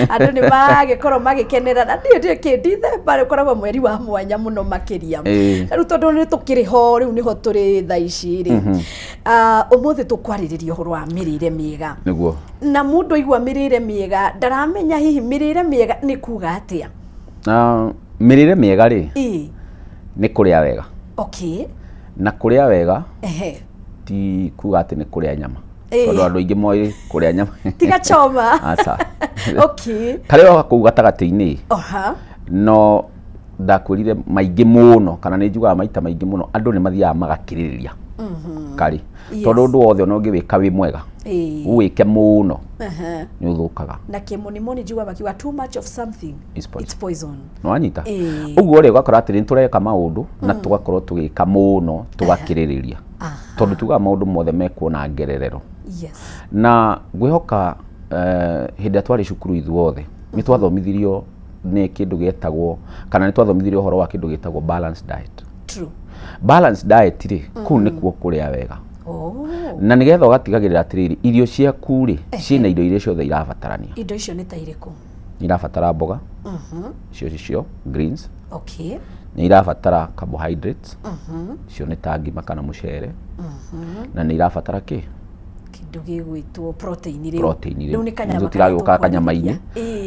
andu ni magikorwo magikenerera na ndio December ukoragwo mweri wa mwanya muno makiria riu tondu ni tukiriho riu niho turi thaa ici ri umuthi tukwariria uhoro wa mirire miega niguo na mundu igwa mirire miega ndaramenya hihi mirire miega ni kuga atia mirire miega ri ni kuria wega okay na kuria wega ti kuga ati ni kuria nyama tondu andu aingi moi kuria nyama tiga choma asa okay kario kuu gatagati-ini no ndakwirire maingi muno kana ni njugaga maita maingi muno andu ni mathiaga magakiririria kari tondu ndu wothe no ngiwika wi mwega wike muno ni uthukaga na kimunimuni njuga bakiwa too much of something it's poison no anyita uguo ri ugakora ati ni tureka maundu na tugakorwo tugika muno tugakiririria tondu tuga maundu mothe mekuona ngererero na ngwihoka hindi atwari cukuru ithuothe ni twathomithirio ni kindu getagwo kana ni twathomithirio horo wa kindu getagwo balanced diet. True. Balanced diet ri ku ni kuo kuria wega na nigetha ugatigagirira atiriri irio ciaku ri ciina indo iria ciothe irabatarania. Indo icio ni ta iriku? Irabatara mboga cio greens. Okay. Ni irabatara carbohydrates. Cio ni ta ngima kana mucere. Na ni irabatara ki kindu gigwitwo protein ri. Riu ni kanyama turagioka kanyama-ini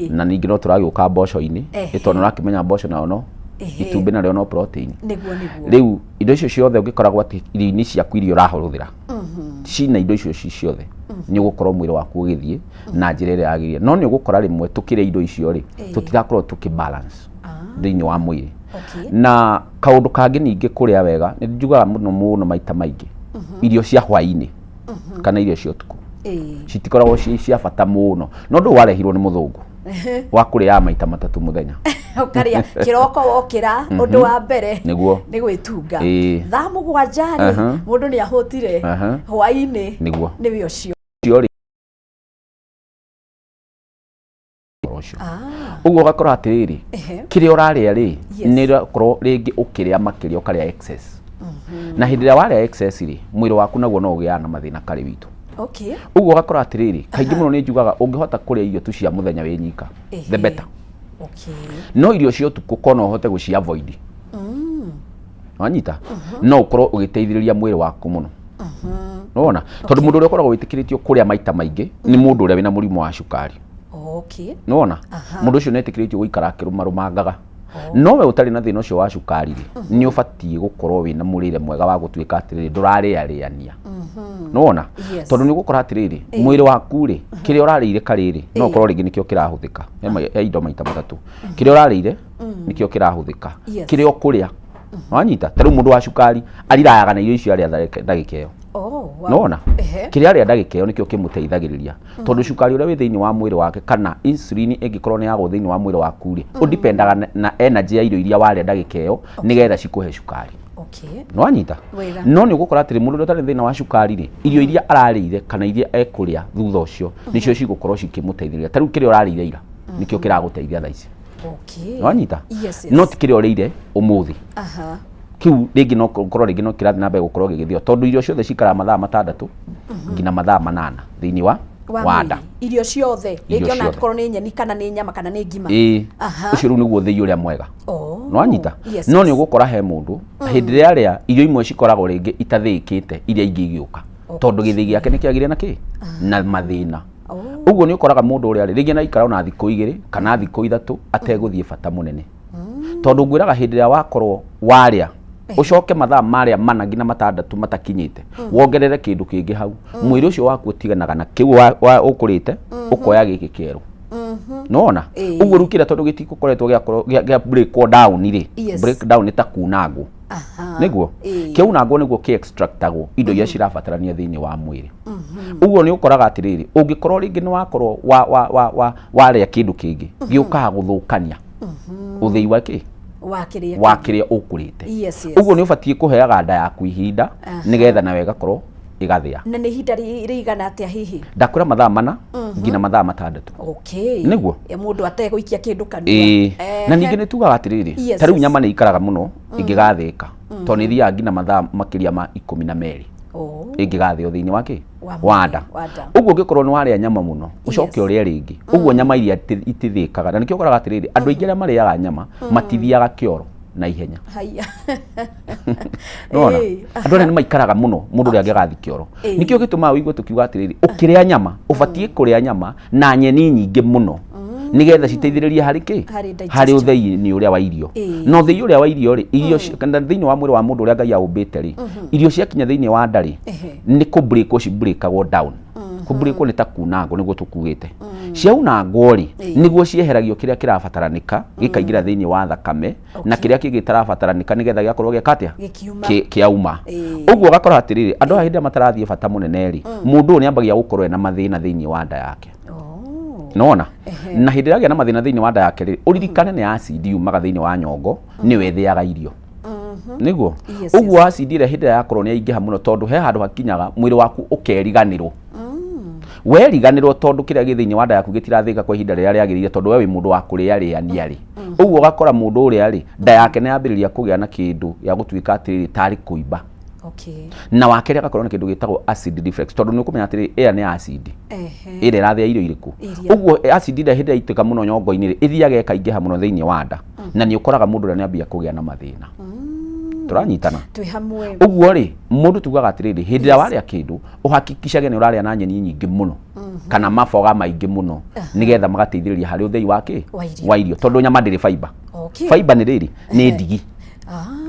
na ningi no turagioka mboco-ini itondu nakimenya mboco nayo no itumbi na ryo no protein. Niguo riu indo icio ciothe ungikoragwo ati irio-ini ciaku irio urahuthira cina indo icio ciothe ni ugukorwo mwiri waku ugithie na njira ira yagiria no ni ugukora rimwe tukire indo icio ri tutirakorwo tukibalance thiini wa mwiri. Na kaundu kangi ningi kuria wega ni njugaga muno maita maingi irio cia hwaini kana irio cia utuku citikoragwo cia bata muno no ndu warehirwo ni muthungu wa kuria maita matatu muthenya ukaria kiroko wokira undu wa mbere niguo ni gwitunga thaa mugwanja ri mundu ni ahutire hwaini niguo ni ucio uguo gakora atiriri kiria uraria ri ni rakorwo ringi ukiria makiria ukaria excess na hindi ria waria excess ri mwiri waku naguo no ugia na mathina kari witu. Okay. Uguo gakora atiriri kaingi muno ni njugaga ungihota kuria irio tu cia muthenya wi nyika the better. Okay. No irio cio tuku kono uhote guci avoid wanyita no ukorwo ugiteithiriria mwiri waku muno nona tondu mundu uria ukoragwo witikiritio kuria maita maingi ni mundu uria wina murimu wa cukari. Okay. Nona mundu ucio netikiritio guikara akirumarumangaga no we utari na thina ucio wa cukari ni ubatie gukorwo wina murire mwega wa gutuika atiriri nduraria riania nona tondu ni gukora atiriri mwiri waku ri kiria urarire kariri no ukorwo ringi nikio kirahuthika ya indo maita matatu kiria urarire nikio kirahuthika kiria ukuria wanyita taru mundu wa cukari arirayaga na irio icio aria ndagika iyo nona kiria aria ndagika iyo nikio kimuteithagiriria tondu cukari uria wi thiini wa mwiri wake kana insulin ingikorwo ni yago thiini wa mwiri waku ri udipendaga na energy ya irio iria waria ndagika iyo nigetha cikuhe cukari. Okay. No anyita no ni ugukora atiri mundu utari thina wa cukari ri irio iria ararire kana iria ekuria thutha ucio nicio cigukorwo cikimuteithiriria taru kiria urarire ira nikio kiraguteithia thaici. Okay. No anyita no tikiria urire umuthi kiu ringi no korwo ringi no kirathi na mbere gukorwo gigithio tondu irio ciothe cikara mathaa 6 ngina mathaa 8 thiini wa wanda irio ciothe ringi ona korwo ni nyeni kana ni nyama kana ni ngima ucio ru niguo thii uria mwega. No anyita no ni ugukora he mundu hindi ria ria irio imwe cikoragwo ringi itathikite iria ingi igiuka tondu githii giake ni kiagire na ki na mathina. Uguo ni ukoraga mundu uria ringi na ikara ona thikũ 2 kana thikũ 3 ateguthie bata munene tondu ngwiraga hindi ria wakorwo waria ucoke mathaa maria 4 ngina 6 matakinyite wongerere kindu kingi hau mwiri ucio waku utiganaga na kiu ukurite ukoya giki kieru nona uguo rukira tondu gitikukoretwo gia break down ri break down ni ta kunangwo niguo kiunangwo niguo ki extractagwo indo iria cirabatarania thiini wa mwiri. Uguo ni ukoraga atiriri ungikorwo ringi ni wakorwo waria kindu kingi giukaga guthukania uthii wa ki wakiria ukurite. Uguo ni ubatie kuheaga nda yaku ihinda nigetha nawe gakorwo igathia. Na ni ihinda rigana atia hihi? Ndakura mathaa 4 ngina mathaa 6. Okay. Niguo mundu ateguikia kindu kanua. Na ningi ni tugaga atiriri tariu nyama ni ikaraga muno ingigathika to ni thia ngina mathaa makiria ma 12 ĩngĩgathĩo thĩinĩ wake wa nda. Ũguo ũngĩkorwo nĩ warĩa nyama mũno ũcoke ũrĩa rĩngĩ, ũguo nyama iria itithĩkaga, na nĩkĩo ũkoraga atĩrĩrĩ andũ aingĩ arĩa marĩaga nyama matithiaga kĩoro na ihenya. Nona andũ arĩa nĩ maikaraga mũno mũndũ ũrĩa angĩgathi kĩoro. Nĩkĩo gĩtũmaga wĩigue tũkiuga atĩrĩrĩ ũkĩrĩa nyama ũbatiĩ kũrĩa nyama na nyeni nyingĩ mũno nigetha citeithĩrĩrie harĩ kĩ, harĩ ũthĩi ũrĩa wa irio. No ũthĩi ũrĩa wa irio rĩ, irio thĩinĩ wa mwĩrĩ wa mũndũ ũrĩa Ngai aumbĩte rĩ, irio ciakinya thĩinĩ wa nda rĩ, nĩ kũ-breakwo ci-breakagwo down. Kũ-breakwo nĩ ta kunangwo nĩguo tũkugĩte. Ciaunangwo rĩ, nĩguo cieheragio kĩrĩa kĩrabataranĩka gĩkaingĩra thĩinĩ wa thakame, na kĩrĩa kĩngĩ gĩtarabataranĩka nĩgetha gĩakorwo gĩka atĩa kĩauma. Ũguo ũgakora atĩrĩrĩ andũ aya hĩndĩ ĩrĩa matarathiĩ bata mũnene rĩ, mũndũ ũyũ nĩambagia gũkorwo ena mathĩna thĩinĩ wa nda yake. Nona na hĩndĩ ĩrĩa agĩa na mathĩna thĩinĩ wa nda yake rĩ, ũririkane nĩ acid yumaga thĩinĩ wa nyongo nĩwe ĩthĩaga irio. Nĩguo ũguo acid ĩrĩa hĩndĩ ĩrĩa yakorwo nĩ yaingĩha mũno tondũ he handũ hakinyaga mwĩrĩ waku ũkeriganĩrwo. Weriganĩrwo tondũ kĩrĩa gĩ thĩinĩ wa nda yaku gĩtirathĩka kwa ihinda rĩrĩa rĩagĩrĩire tondũ we wĩ mũndũ wa kũrĩarĩania rĩ. Ũguo ũgakora mũndũ ũrĩa rĩ, nda yake nĩ yambĩrĩria kũgĩa na kĩndũ gĩa gũtuĩka atĩrĩrĩ tarĩ kũimba. Na wakerĩ agakorwo na kĩndũ gĩtagwo acid reflux tondũ nĩ ũkũmenya atĩrĩrĩ ĩya nĩ acid ĩrĩa ĩrathĩa irio irĩkũ. Ũguo acid ĩrĩa hĩndĩ yaitĩka mũno nyongo-inĩ rĩ, ĩthiaga ĩkaingĩha mũno thĩinĩ wa nda na nĩ ũkoraga mũndũ ũrĩa nĩambia kũgĩa na mathĩna. Tũranyitana. Ũguo rĩ, mũndũ tugaga atĩrĩrĩ hĩndĩ ĩrĩa warĩa kĩndũ ũhakikishage nĩ ũrarĩa na nyeni nyingĩ mũno kana maboga maingĩ mũno nĩgetha magateithĩrĩria harĩ ũthĩi wake wa irio tondũ nyama ndĩrĩ fiber. Fiber nĩ rĩrĩ nĩ ndigi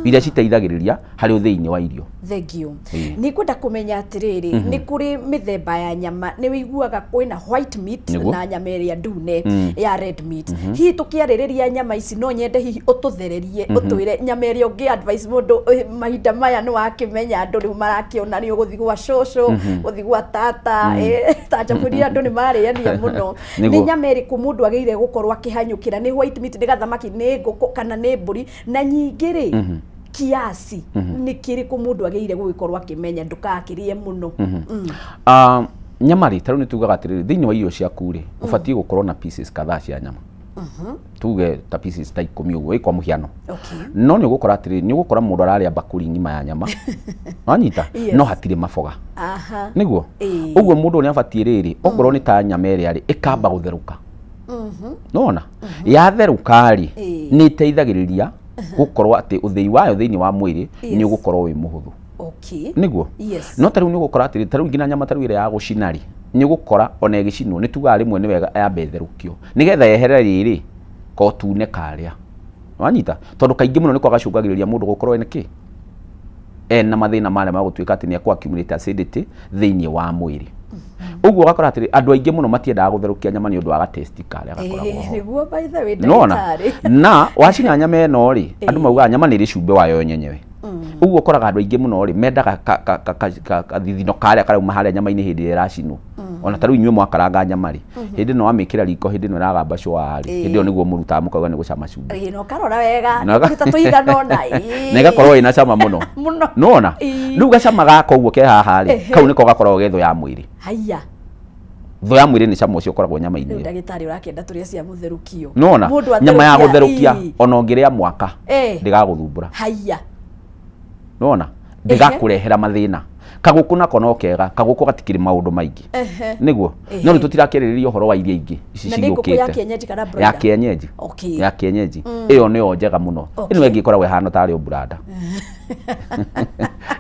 iria citeithagĩrĩria harĩ ũthĩi wa irio. Thengio. Nĩ kwenda kũmenya atĩrĩrĩ nĩ kũrĩ mĩthemba ya nyama, nĩ wĩiguaga kwĩna white meat na nyama ĩrĩa ndune ya red meat. Hihi tũkĩarĩrĩria nyama ici no nyende hihi ũtũthererie ũtwĩre nyama ĩrĩa ũngĩ advice mũndũ mahinda maya nĩ wakĩmenya andũ rĩu marakĩona nĩ ũgũthiĩ gwa cũcũ gũthiĩ gwa tata ta njabũri andũ nĩ marĩania mũno. Nĩ nyama ĩrĩkũ mũndũ agĩrĩire gũkorwo akĩhanyũkĩra, nĩ white meat, nĩ gathamaki, nĩ ngũkũ kana nĩ mbũri, na nyingĩ rĩ kiasi nĩ kĩrĩkũ mũndũ agĩrĩire gũgĩkorwo akĩmenya ndũgakĩrĩe mũno. Nyama rĩ, tarĩu nĩ tugaga atĩrĩrĩ thĩinĩ wa irio ciaku rĩ ũbatiĩ gũkorwo na pieces kadhaa cia nyama. Tuge ta pieces ta 10 ũguo ĩkwa mũhiano. No nĩ ũgũkora atĩrĩrĩ nĩ ũgũkora mũndũ ararĩa bakuri ng'ima ya nyama wanyita no hatirĩ maboga. Nĩguo ũguo mũndũ nĩ abatiĩ rĩrĩ okorwo nĩ ta nyama ĩrĩa rĩ ĩkamba gũtherũka. Nona yatherũka rĩ nĩ ĩteithagĩrĩria gũkorwo atĩ ũthĩi wayo thĩinĩ wa mwĩrĩ nĩ ũgũkorwo wĩ mũhũthũ. Nĩguo no tarĩu nĩ ũgũkora atĩrĩ tarĩu nginya nyama tarĩu ĩrĩa ya gũcina rĩ nĩ ũgũkora ona ĩgĩcinwo nĩ tugaga rĩmwe nĩ wega yambe ĩtherũkio nĩgetha yehere rĩrĩ kotune karĩa wanyita tondũ kaingĩ mũno nĩ kwagacũngagĩrĩria mũndũ gũkorwo ene kĩ ena mathĩna marĩa ma gũtuĩka atĩ nĩ accumulate acidity thĩinĩ wa mwĩrĩ. Ũguo ũgakora atĩrĩ andũ aingĩ mũno matiendaga gũtherũkia nyama nĩ ũndũ wa gatesti karĩa gakoragwo ho. Nĩguo by the way ndagĩtarĩ. Na wacina nyama ĩno rĩ andũ maugaga nyama nĩ ĩrĩ cumbĩ wayo nyenyewe. Ũguo ũkoraga andũ aingĩ mũno rĩ mendaga kathithino karĩa karauma harĩa nyama-inĩ hĩndĩ ĩrĩa ĩracinwo. Ona tarĩu inyuĩ mwakaranga nyama rĩ hĩndĩ ĩno wamĩkĩra riko hĩndĩ ĩno ĩragamba cũa rĩ hĩndĩ ĩyo nĩguo mũrutaga mũkauga nĩ gũcama cumbĩ. No karora wega ruta tũigana ona na ĩgakorwo ĩna cama mũno. Nona rĩu gacama gaka ũguo ke haha rĩ kau nĩko gakoragwo ge thũ ya mwĩrĩ. Haiya thũ ya mwĩrĩ nĩ cama ũcio ũkoragwo nyama-inĩ. Ndagĩtarĩ ũrakĩenda tũrĩa cia mũtherũkio. Nona nyama ya gũtherũkia ona ũngĩrĩa mwaka ndĩgagũthumbũra. Haiya nona ndĩgakũrehera mathĩna. Kagũkũ nako no kega, kagũkũ gatikĩrĩ maũndũ maingĩ. Nĩguo no nĩ tũtirakĩrĩrĩria ũhoro wa iria ingĩ ici ciũkĩte ya kienyeji. Ya kienyeji ĩyo nĩyo njega mũno. Ĩno ĩngĩ ĩkoragwo ĩhana tarĩ ũburanda.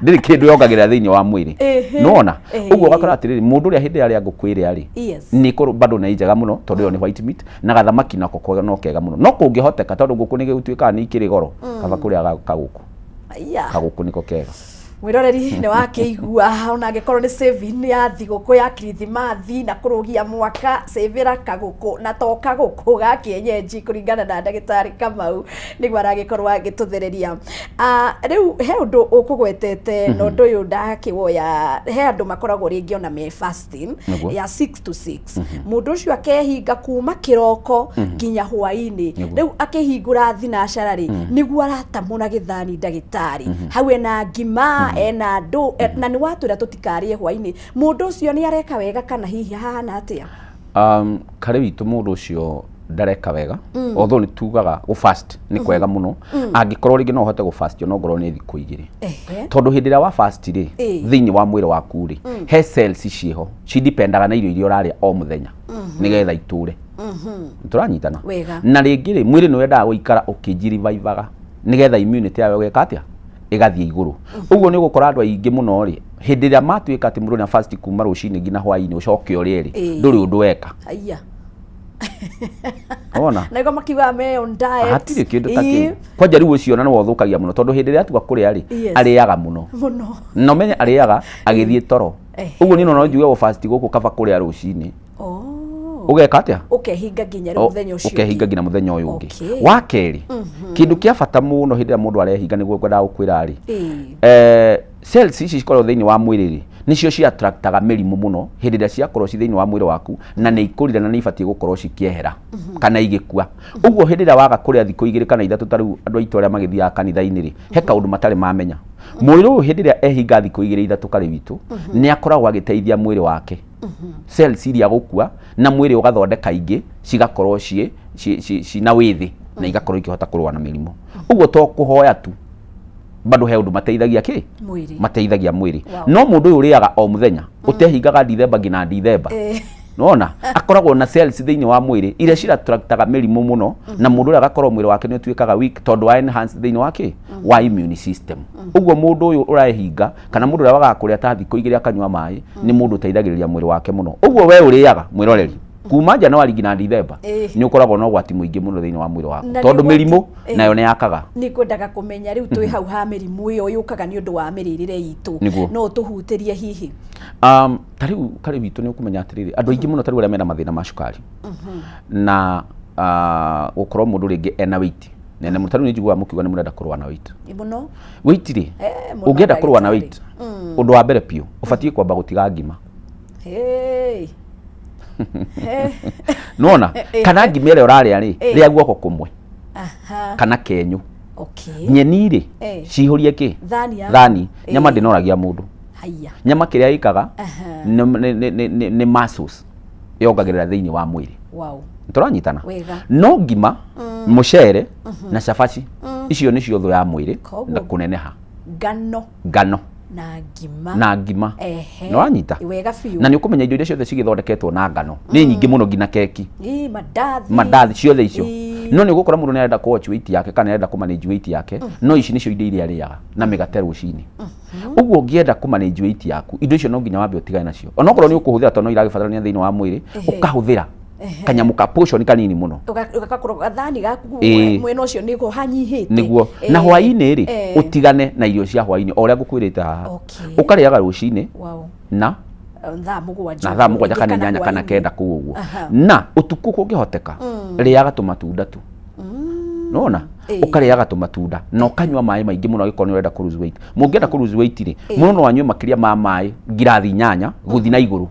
Ndĩrĩ kĩndũ yongagĩrĩra thĩinĩ wa mwĩrĩ. Nona ũguo ũgakora atĩrĩrĩ mũndũ ũrĩa hĩndĩ ĩrĩa ngũkũ ĩrĩa rĩ nĩ ĩkorwo bado nĩ njega mũno tondũ ĩyo nĩ white meat na gathamaki nako no kega mũno. No kũngĩhoteka tondũ ngũkũ nĩ gĩtuĩkaga nĩ ikĩrĩ goro kaba kũrĩa kagũkũ. Kagũkũ nĩko kega. Mwĩroreri nĩ wakĩigua ona angĩkorwo nĩ saving ya thigũkũ ya Kirithimathi na kũrũgia mwaka savĩra kagũkũ na to kagũkũ ga kienyeji kũringana na ndagĩtarĩ Kamau nĩguo aragĩkorwo agĩtũthereria. Rĩu he ũndũ ũkũgwetete na ũndũ ũyũ ndakĩwoya he andũ makoragwo rĩngĩ ona me fasting ya 6 to 6 mũndũ ũcio akehinga kuma kĩroko nginya hwaĩ-inĩ rĩu akĩhingũra thinacara rĩ nĩguo aratamũra gĩthani ndagĩtarĩ hau ena ngima ena ndũ na nĩ watwĩra tũtikarie hwaĩ-inĩ mũndũ ũcio nĩ areka wega kana hihi hahana atĩa? Karĩ witũ mũndũ ũcio ndareka wega although ni tugaga go fast ni kwega muno angikorwo ringi no hote go fast no ngorwo ni thikũ 2 tondu hindi ria wa fast ri thiini wa mwiri waku ri he cells ciho ci dependaga na irio iria uraria o muthenya nigetha iture turanyitana na ringi ri mwiri ni wendaga guikara ukijirivivaga nigetha immunity yawe geka atia igathie iguru uguo ni gukora andu aingi muno ri hindi ria matuika ati mundu na fast kuma rucini ngina hwaini ucoke uri ri nduri undu weka aiya ona na makiwa me on diet hatire kindu take kwanja riu ucio na no wathukagia muno tondu hindi ria atuga kuria ri ariaga muno no menye ariaga agithie toro uguo ni no njuge go fast guku kaba kuria rucini ugeka atia ukehinga nginya muthenya ucio ukehinga nginya muthenya uyu ungi wa keri kindu kia bata muno hindi ria mundu arehinga niguo ngwenda gukwira ri cells ici cikorwo thiini wa mwiri ri nicio cia attractaga mirimu muno hindi ria ciakorwo ci thiini wa mwiri waku na ni ikurire na ni ibatie gukorwo cikiehera kana igikua uguo hindi ria waga kuria thikũ 2 kana 3 tariu andu aitu aria magithiaga kanitha-ini ri he kaundu matari mamenya mwiri uyu hindi ria ehinga thikũ 2 3 kari witu ni akoragwo agiteithia mwiri wake cells iria gukua na mwiri ugathondeka ingi cigakorwo ci na withi na igakorwo ikihota kurua na mirimu uguo to kuhoya tu bado he undu mateithagia ki mwiri mateithagia mwiri no mundu uyu uriaga o muthenya utehingaga Dithemba ngina Dithemba nona akoragwo na cells thiini wa mwiri iria cirattractaga mirimu muno na mundu uria agakorwo mwiri wake ni utuikaga weak tondu wa enhance thiini wake wa immune system uguo mundu uyu urahinga kana mundu uria waga kuria ta thikũ 2 akanyua mai ni mundu uteithagiriria mwiri wake muno uguo we uriaga mwiroreri kuma Januari ngina Dithemba ni ukoragwo na ugwati muingi muno thiini wa mwiri waku tondu mirimu nayo ni yakaga ni kwendaga kumenya riu twi hau ha mirimu iyo yukaga ni undu wa miririre itu no tuhutirie hihi tariu kari witu ni ukumenya atiriri andu aingi muno tariu aria mena mathina ma cukari na ukorwo mundu ringi ena weight nene muno tariu ni njiguaga mukiuga ni murenda kurua na weight muno weight ri ungienda kurua na weight undu wa mbere piu ubatie kwamba gutiga ngima nona kana ngima ĩrĩa ũrarĩa ri rĩa guoko kumwe kana kenyu nyeni ri ciihũrie ki thani nyama ndinoragia mundu nyama kiria ikaga ni muscles yongagirira thiini wa mwiri turanyitana no ngima mucere na cabaci icio nicio thu ya mwiri na kuneneha ngano na ngima no anyita na ni ukumenya indo iria ciothe cigithondeketwo na ngano ni nyingi muno ngina keki mandathi ciothe icio no ni gukora mundu ni arenda ku watch weight yake kana arenda ku manage weight yake no ici nicio indo iria ariaga na migate rucini uguo ungienda ku manage weight yaku indo icio no nginya wambe utigane nacio onokorwo ni ukuhuthira tono iragibatarania thiini wa mwiri ukahuthira kanyamu ka portion kanini muno ugakorwo gathani gaku mwena ucio ni go hanyihite niguo na hwaini ri utigane na irio cia hwaini o ria ngukwirite haha ukariaga rucini na thaa mugwanja kana 8 kana 9 kuu uguo na utuku kungihoteka riaga tumatunda tu nona ukariaga tumatunda na ukanywa mai maingi muno agikoro ni urenda ku lose weight mungienda ku lose weight ri muno no wanywe makiria ma mai ngirathi 8 guthi na iguru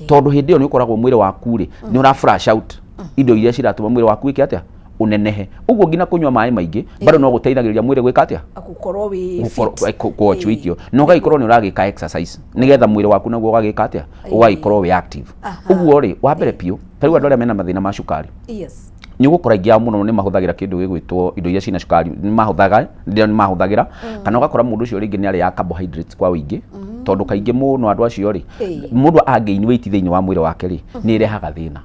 tondu hindi iyo ni ukoragwo mwiri waku ri ni ura flash out indo iria ciratuma mwiri waku iki atia unenehe uguo ngina kunywa mai maingi bado no guteithagiriria mwiri gwika atia gukorwo wi fit ko chwitio no gaikorwo ni uragika exercise nigetha mwiri waku naguo ugagika atia ugaikorwo wi active uguo ri wa mbere piu tariu andu aria mena mathina ma cukari ni gukora ingi muno ni mahuthagira kindu gigwitwo indo iria cina cukari ni mahuthagira kana ugakora mundu ucio ringi ni ari ya carbohydrates kwa wingi tondu kaingi muno andu acio ri mundu again weight thiini wa mwiri wake ri ni irehaga thina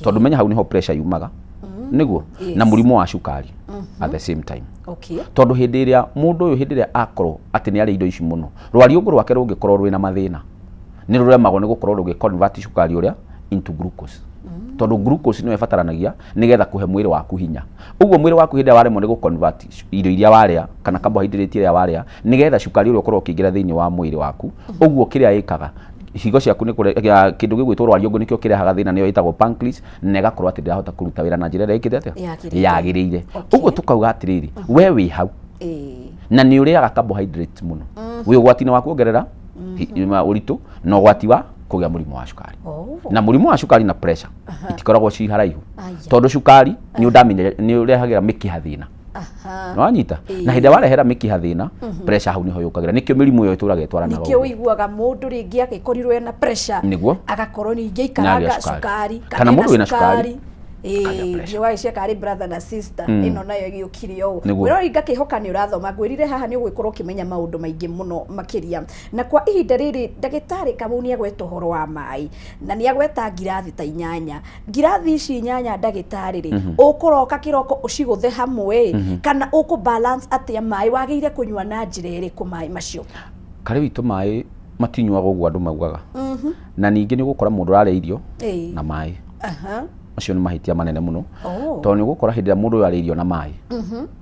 tondu menya hau niho pressure yumaga niguo na murimu wa cukari at the same time tondu hindi iria mundu uyu hindi iria akorwo ati ni ari indo ici muno rwariungu rwake rungikorwo rwina mathina ni ruremagwo ni gukorwo rugiconvert cukari uria into glucose tondu glucose no ibataranagia nigetha kuhe mwiri waku hinya uguo mwiri waku hindi waremwo ni guconvert irio iria waria kana carbohydrate iria waria nigetha cukari uria ukorwo ukiingira thiini wa mwiri waku uguo kiria ikaga higo ciaku ni kuria kindu gigwitwo rwariungu nikio kirehaga thina niyo itagwo pancreas na igakorwo ati ndirahota kuruta wira na njira iria ikite atia yagirire uguo tukauga atiriri we wi hau na ni uriaga carbohydrate muno wi ugwati-ini wa kuongerera uritu na ugwati wa kugia murimu wa cukari na murimu wa cukari na pressure itikoragwo ci haraihu tondu cukari ni urehagira mikiha thina no anyita na hindi warehera mikiha thina pressure hau niho yukagira nikio mirimu yo ituraga itwaranaga nikio wiguaga mundu ringi agikorirwo na pressure niguo agakorwo ningi ikaraga cukari kana mundu wina cukari Ndiwa cia kari brother na sister ino nayo giukire o wirori ngakihoka ni urathoma ngwirire haha ni ugwikorwo kimenya maundu maingi muno makiria na kwa ihinda riri ndagitari Kamau ni agweta horo wa mai na ni agweta ngirathi ta 8 ngirathi ici 8 ndagitari ri ukuroka kiroko uciguthe hamwe kana uku balance atia mai wageire kunywa na njira iriku mai macio kare witu mai matinywaga uguo andu maugaga na ningi ni gukora mundu arare irio na mai acio ni mahitia manene muno to ni gukora hindira mundu arare irio na mai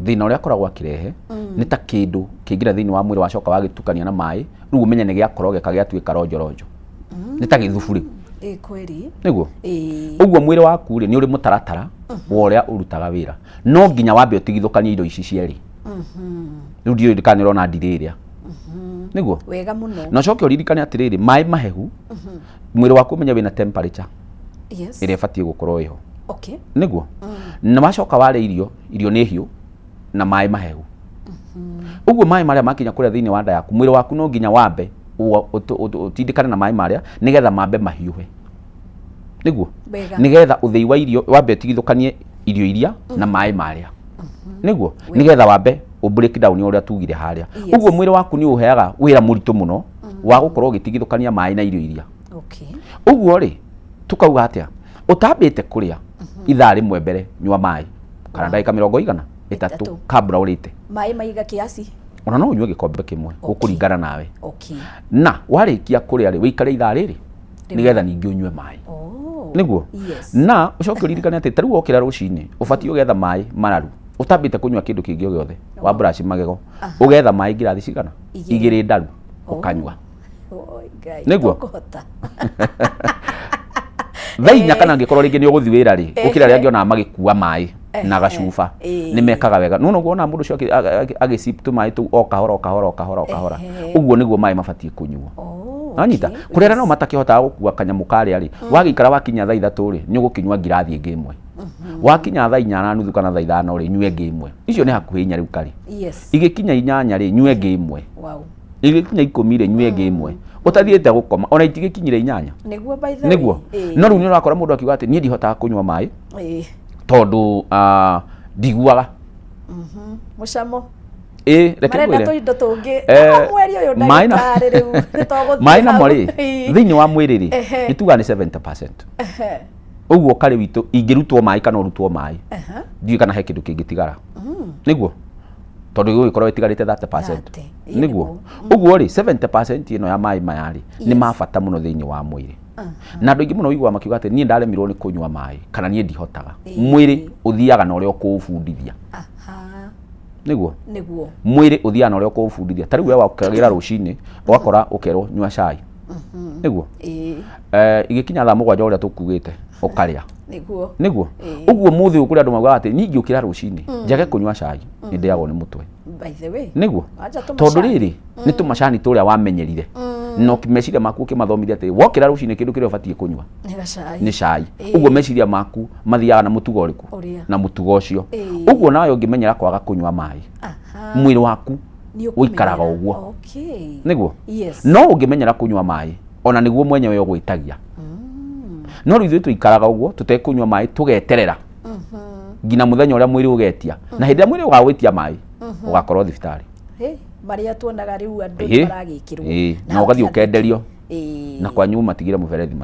thina uria akoragwo akirehe ni ta kindu kingira thiini wa mwiri wacoka wagitukania na mai riu umenya ni giakorogeka giatuika ronjoronjo ni ta githufuri kweli niguo uguo mwiri waku ri ni uri mutaratara wa uria urutaga wira no nginya wambe utigithukanie indo ici cieri riu ndio ndikanira ona ndiriria niguo wega muno no coke uririkane atiriri mai mahehu mwiri waku umenya wina temperature ire ibatie gukorwo iho niguo na macoka ware irio ni hiu na mai mahehu uguo mai maria makinya kuria thiini wa nda yaku mwiri waku no nginya wambe utindikane na mai maria nigetha mambe mahiuhe niguo nigetha uthei wa irio wambe utigithukanie irio iria na mai maria niguo nigetha wambe break down uria tugire haria uguo mwiri waku ni uheaga wira muritu muno wa gukorwo gitigithukania mai na irio iria uguo ri tukauga atia utambite kuria ithaa rimwe mbere nywa mai kana ndagika 3 kabla urite mai maiga kiasi ona no unywe gikombe kimwe gukuringana nawe na warikia kuria ri wikare ithaa riri nigetha ningi unywe mai niguo na ucoke uririkane ati taru okira rucini ubatie ugetha mai mararu utambite kunywa kindu kingi o giothe wa brush magego ugetha mai ngirathi cigana 2 ndaru ukanywa niguo thainya kana ngikorwo ringi ni uguthi wira ri ukira ri angiona magikua mai na gacuba ni mekaga wega no guona mundu cio agisip tu mai tu o kahora uguo niguo mai mabatie kunyuo anyita kurera no matakihota gukua kanyamu karia ri wagikara wakinya thaa 3 ri ni ugukinywa ngirathi ingi imwe wakinya thaa 4 na nuthu kana thaa 5 ri nywe ngi imwe icio ni hakuhi nya riu kari igikinya 8 ri nywe ngi imwe igikinya 10 ri nywe ngi imwe utathiete gukoma ona itigikinyire 8 niguo no riu ni urakora mundu akiuga ati ni ndihotaga kunywa mai tondu ndiguaga mucamo reke ngwire tuindo tungi mweri uyu ndagitari riu nitoguthia mai na mori thiini wa mwiri ri nituga ni 70% uguo kari witu ingirutwo mai kana urutwo mai ndiu kana he kindu kingitigara niguo tondu igu ikorwo itigarite 30% niguo uguo ri 70% ino ya mai mayari ni mabata muno thiini wa mwiri na andu ingi muno igwa makiuga ati nie ndaremirwo ni kunywa mai kana nie ndihotaga mwiri uthiaga na uria ukufundithia niguo mwiri uthiaga na uria ukufundithia tari we wakigira rucini ugakora ukerwo nywa cai niguo igikinya thaa 7 uria tukugite ukaria niguo uguo muthi ukuri andu mauga ati ningi ukira rucini njage kunywa cai ni ndiagwo ni mutwe by the way niguo tondu riri ni tumacani turia wamenyerire no meciria maku kimathomithia ati wokira rucini kindu kiria ubatie kunywa ni cai uguo meciria maku mathiaga na mutugo uriku na mutugo ucio uguo nawe ungimenyera kwaga kunywa mai mwiri waku uikaraga uguo niguo no ungimenyera kunywa mai ona niguo mwenyewe ugwitagia no riu tuikaraga uguo tutekunywa mai tugeterera ngina muthenya uria mwiri ugetia na hindi ya mwiri ugagwitia mai ugakorwo thibitari maria tuonaga riu andu maragikirwo na ugathi ukenderio na kwanyu matigire muberethi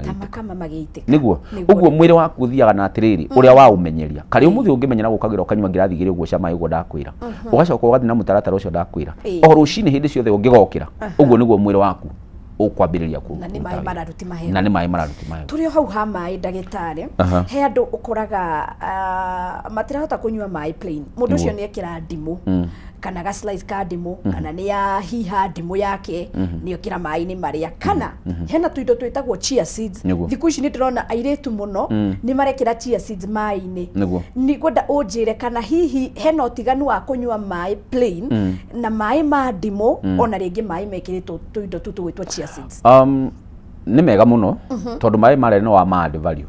magite niguo uguo mwiri waku thiaga na atiriri uria wa umenyeria kari umuthi ungimenyera gukagira ukanywa ngirathi igiri uguo cama iguo ndakwira ugacoka ugathi na mutaratara ucio ndakwira o rucini hindi ciothe ungigokira uguo niguo mwiri waku ukwambiriria ku na ni mai mararuti mahehu na ni mai mararuti mahehu turio hau ha mai ndagitari he andu ukoraga matirahota kunywa mai plain mundu ucio ni ekira ndimu kana ga slice ka ndimu kana ni ya hiha ndimu yake ni okira mai ni maria kana hena tuindo twitagwo chia seeds thiku ici ni ndirona airetu muno ni marekira chia seeds mai ni kwenda unjire kana hihi hena utiganu wa kunywa mai plain na mai ma ndimu ona ringi mai mekiritwo tuindo tutu gwitwo chia seeds ni mega muno tondu mai mare no wa add value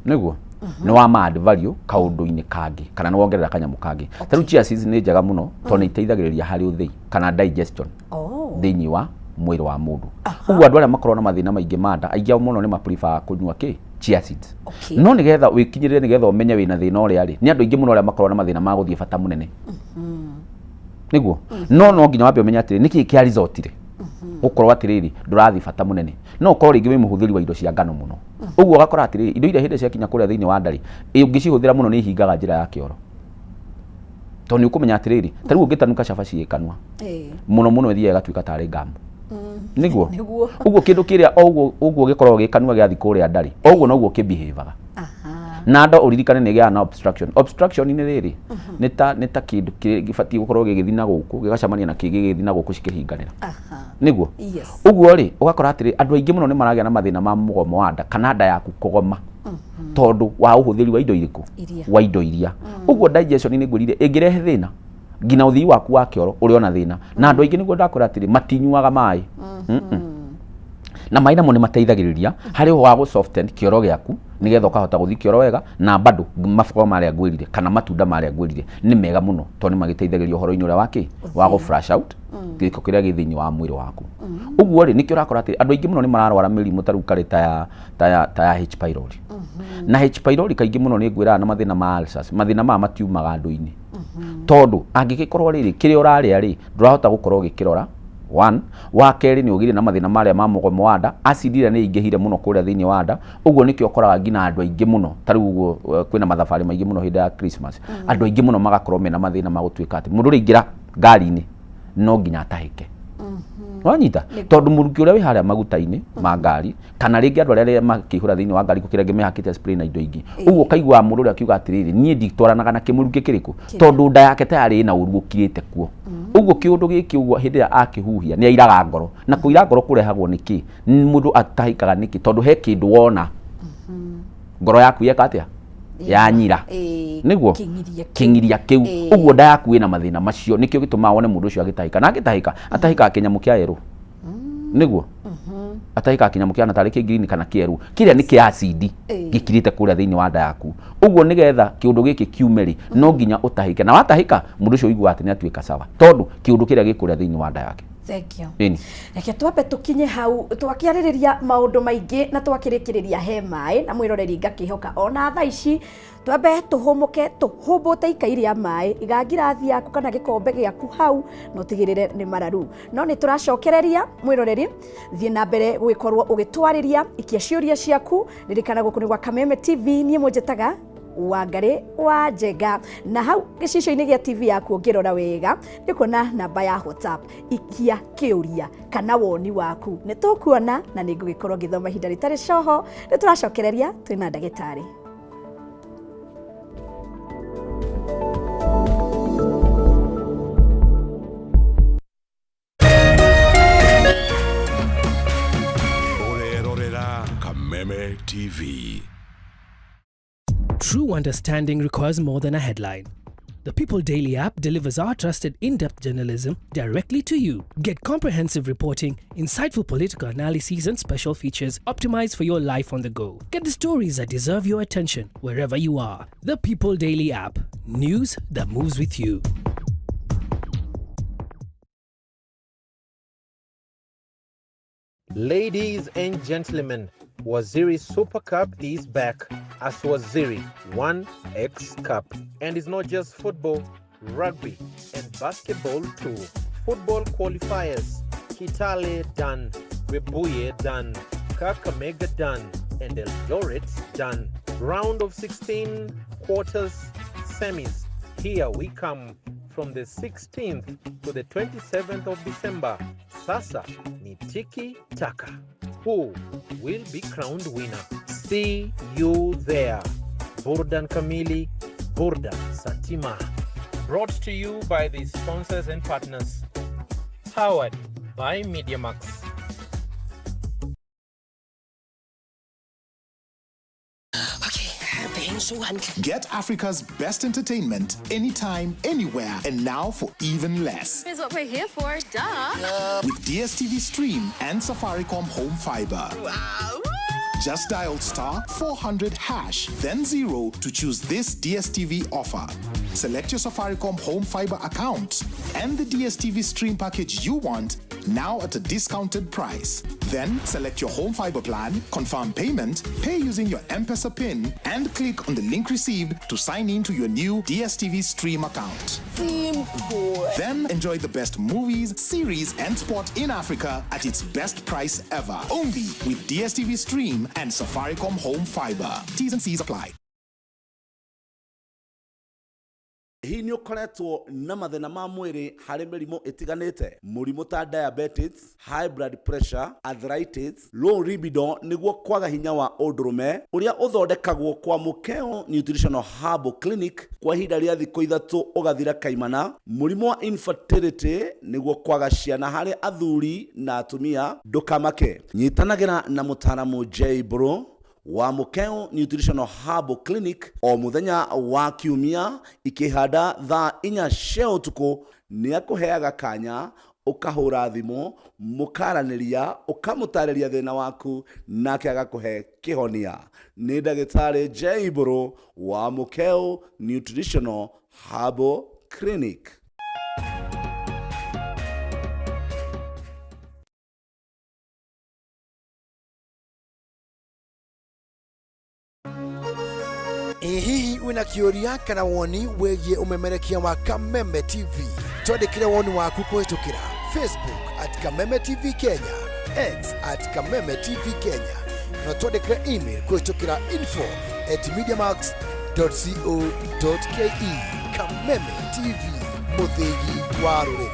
niguo ni wa add value kaundu-ini kangi kana ni wongerera kanyamu kangi taru chia seeds ni njega muno tondu iteithagiriria hari uthii kana digestion thiini wa mwiri wa mundu uguo andu aria makorwo na mathina maingi manda aingi ao muno ni ma prefer kunywa chia seeds. No nigetha wikinyirire nigetha umenye wina thina uria ri ni andu aingi muno aria makorwo na mathina ma guthie bata munene niguo no nginya wambe umenya atiri niki kia result ri ukorwo atiriri ndurathi bata munene no ukorwo ringi wi muhuthiri wa indo cia ngano muno uguo ugakora atiriri indo iria hindi cia kinya kuria thiini wa ndari ungicihuthira muno ni hingaga njira ya kioro to ni ukumenya atiriri tariu ungitanuka cabaci ikanwa muno ithia igatuika tari ngamu niguo uguo kindu kiria uguo gikorwo gikanwa gia thiku ria ndari uguo noguo kibehaveaga na ndo uririkane ni gia na obstruction ni riri ni ta kindu gibati gukorwo gigithina guku gigacamania na gigithina guku cikihinganira niguo uguo ri ugakora atiri andu aingi muno ni maragia na mathina ma mugomo wa nda kana nda yaku kugoma tondu wa uhuthiri wa indo iriku wa indo iria uguo digestion ni ngurire ingirehe thina ngina uthii waku wa kioro uri ona thina na andu aingi niguo ndakora atiri matinyuaga mai na mai namo ni mateithagiriria hari wa go soften kioro giaku nigetha ukahota guthii kioro wega na bado mafuko maria ngwirire kana matunda maria ngwirire ni mega muno to ni magiteithagiriria uhoro-ini uria waki wa go flush out giko kiria githinyi wa mwiri waku uguo ri nikio urakora ati andu aingi muno ni mararwara mirimu taru karita ya H pylori na H pylori kaingi muno ni ngwira na mathina ma ulcers mathina ma matiumaga andu-ini tondu angigikorwo riri kiria uraria ri ndurahota gukorwo gikirora one wa keri ni ugire na mathina maria ma mugomo wa nda acid ira ni ingihire muno kuria thiini wa nda uguo nikio ukoraga ngina andu aingi muno tariu uguo kwina mathafari maingi muno hindi ya Christmas andu aingi muno magakorwo mena mathina ma gutuika ati mundu ringira ngari-ini no nginya atahike wanyita tondu muruki uria wi haria maguta-ini ma ngari kana ringi andu aria makihura thiini wa ngari gukira ngimehakite spray na indo ingi uguo kaigwa mundu uria akiuga atiriri nie nditwaranaga na kimuruki kiriku tondu nda yake tayari ina uru gukirite kuo uguo kiundu giki uguo hindi ya akihuhia ni airaga ngoro na kuira ngoro kurehagwo niki mundu atahikaga niki tondu he kindu wona ngoro yaku yeka atia yanyira niguo kingiria kiu uguo nda yaku ina mathina macio nikio gituma wone mundu ucio agitahika na agitahika atahika kinyamu kia yeru niguo atahika kinyamu kia na tariki green kana kieru kiria ni kia acid gikirite kuria thiini wa nda yaku uguo nigetha kiundu giki kiumeri no nginya utahike na watahika mundu ucio igua ati ni atuika sawa tondu kiundu kiria gikuria thiini wa nda yake. Thank you. Reke twambe tukinye hau twakiaririria maundu maingi na twakirikiriria he mai na mwiroreri ngakihoka ona thaa ici twambe tuhumuke tuhumbute ikairi ya mai iga ngirathi yaku kana gikombe giaku hau no tigirire ni mararu no ni turacokereria mwiroreri thie na mbere gwikorwo ugitwariria ikia ciuria ciaku ririkana guku ni gwa Kameme TV nie munjetaga Wangari wa Njenga na hau gicicio-ini gia TV yaku ungirora wega ni kuona namba ya WhatsApp ikia kiuria kana woni waku ni tukuona na ni ngugikorwo ngithoma ihinda ritari coho ni turacokereria twina ndagitari. Kameme TV. True understanding requires more than a headline. The People Daily app delivers our trusted in-depth journalism directly to you. Get comprehensive reporting, insightful political analyses and special features optimized for your life on the go. Get the stories that deserve your attention wherever you are. The People Daily app. News that moves with you. Ladies and gentlemen, Waziri Super Cup is back as Waziri 1X Cup. And it's not just football, rugby and basketball too. Football qualifiers, Kitale done, Webuye done, Kakamega done, and Eldoret done. Round of 16, quarters, semis. Here we come from the 16th to the 27th of December. Sasa ni tiki taka. Who will be crowned winner? See you there. Burdan Kamili, Burdan Satima. Brought to you by the sponsors and partners. Powered by MediaMax. Get Africa's best entertainment anytime, anywhere, and now for even less. Is what we're here for, duh. With DSTV Stream and Safaricom Home Fiber. Wow. Just dial *400# then 0 to choose this DSTV offer. Select your Safaricom Home Fiber account and the DSTV Stream package you want, now at a discounted price. Then select your home fiber plan, confirm payment, pay using your M-Pesa PIN, and click on the link received to sign in to your new DSTV Stream account. Then enjoy the best movies, series, and sport in Africa at its best price ever. Only with DSTV Stream and Safaricom Home Fiber. T's and C's apply. Hii ni ukoretwo na mathina ma mwiri hari mirimo itiganite, murimo ta diabetes, high blood pressure, arthritis, low libido niguo kwaga hinya wa undurume uria uthondekagwo kwa Mukeo Nutritional Herbal Clinic kwa ihinda ria thikũ 3 ugathira kaimana. Murimo wa infertility niguo kwaga ciana hari athuri na atumia, ndukamake. Nyitanagira na mutaramu J Bro wa Mukeo Nutritional Herbal Clinic o muthenya wa kiumia ikihanda thaa 4 cia utuku. Ni akuheaga kanya ukahura thimo mukaraniria ukamutareria thina waku nake agakuhe kihonia. Ni ndagitari J Bro wa Mukeo Nutritional Herbal Clinic. Hihi wina kioria kana woni wegie umemerekia wa Kameme TV? Twandikire woni waku kuhitukira Facebook @Kameme TV Kenya, X @Kameme TV Kenya, na twandikire email kuhitukira info@mediamax.co.ke. Kameme TV, muthigi wa ruriri.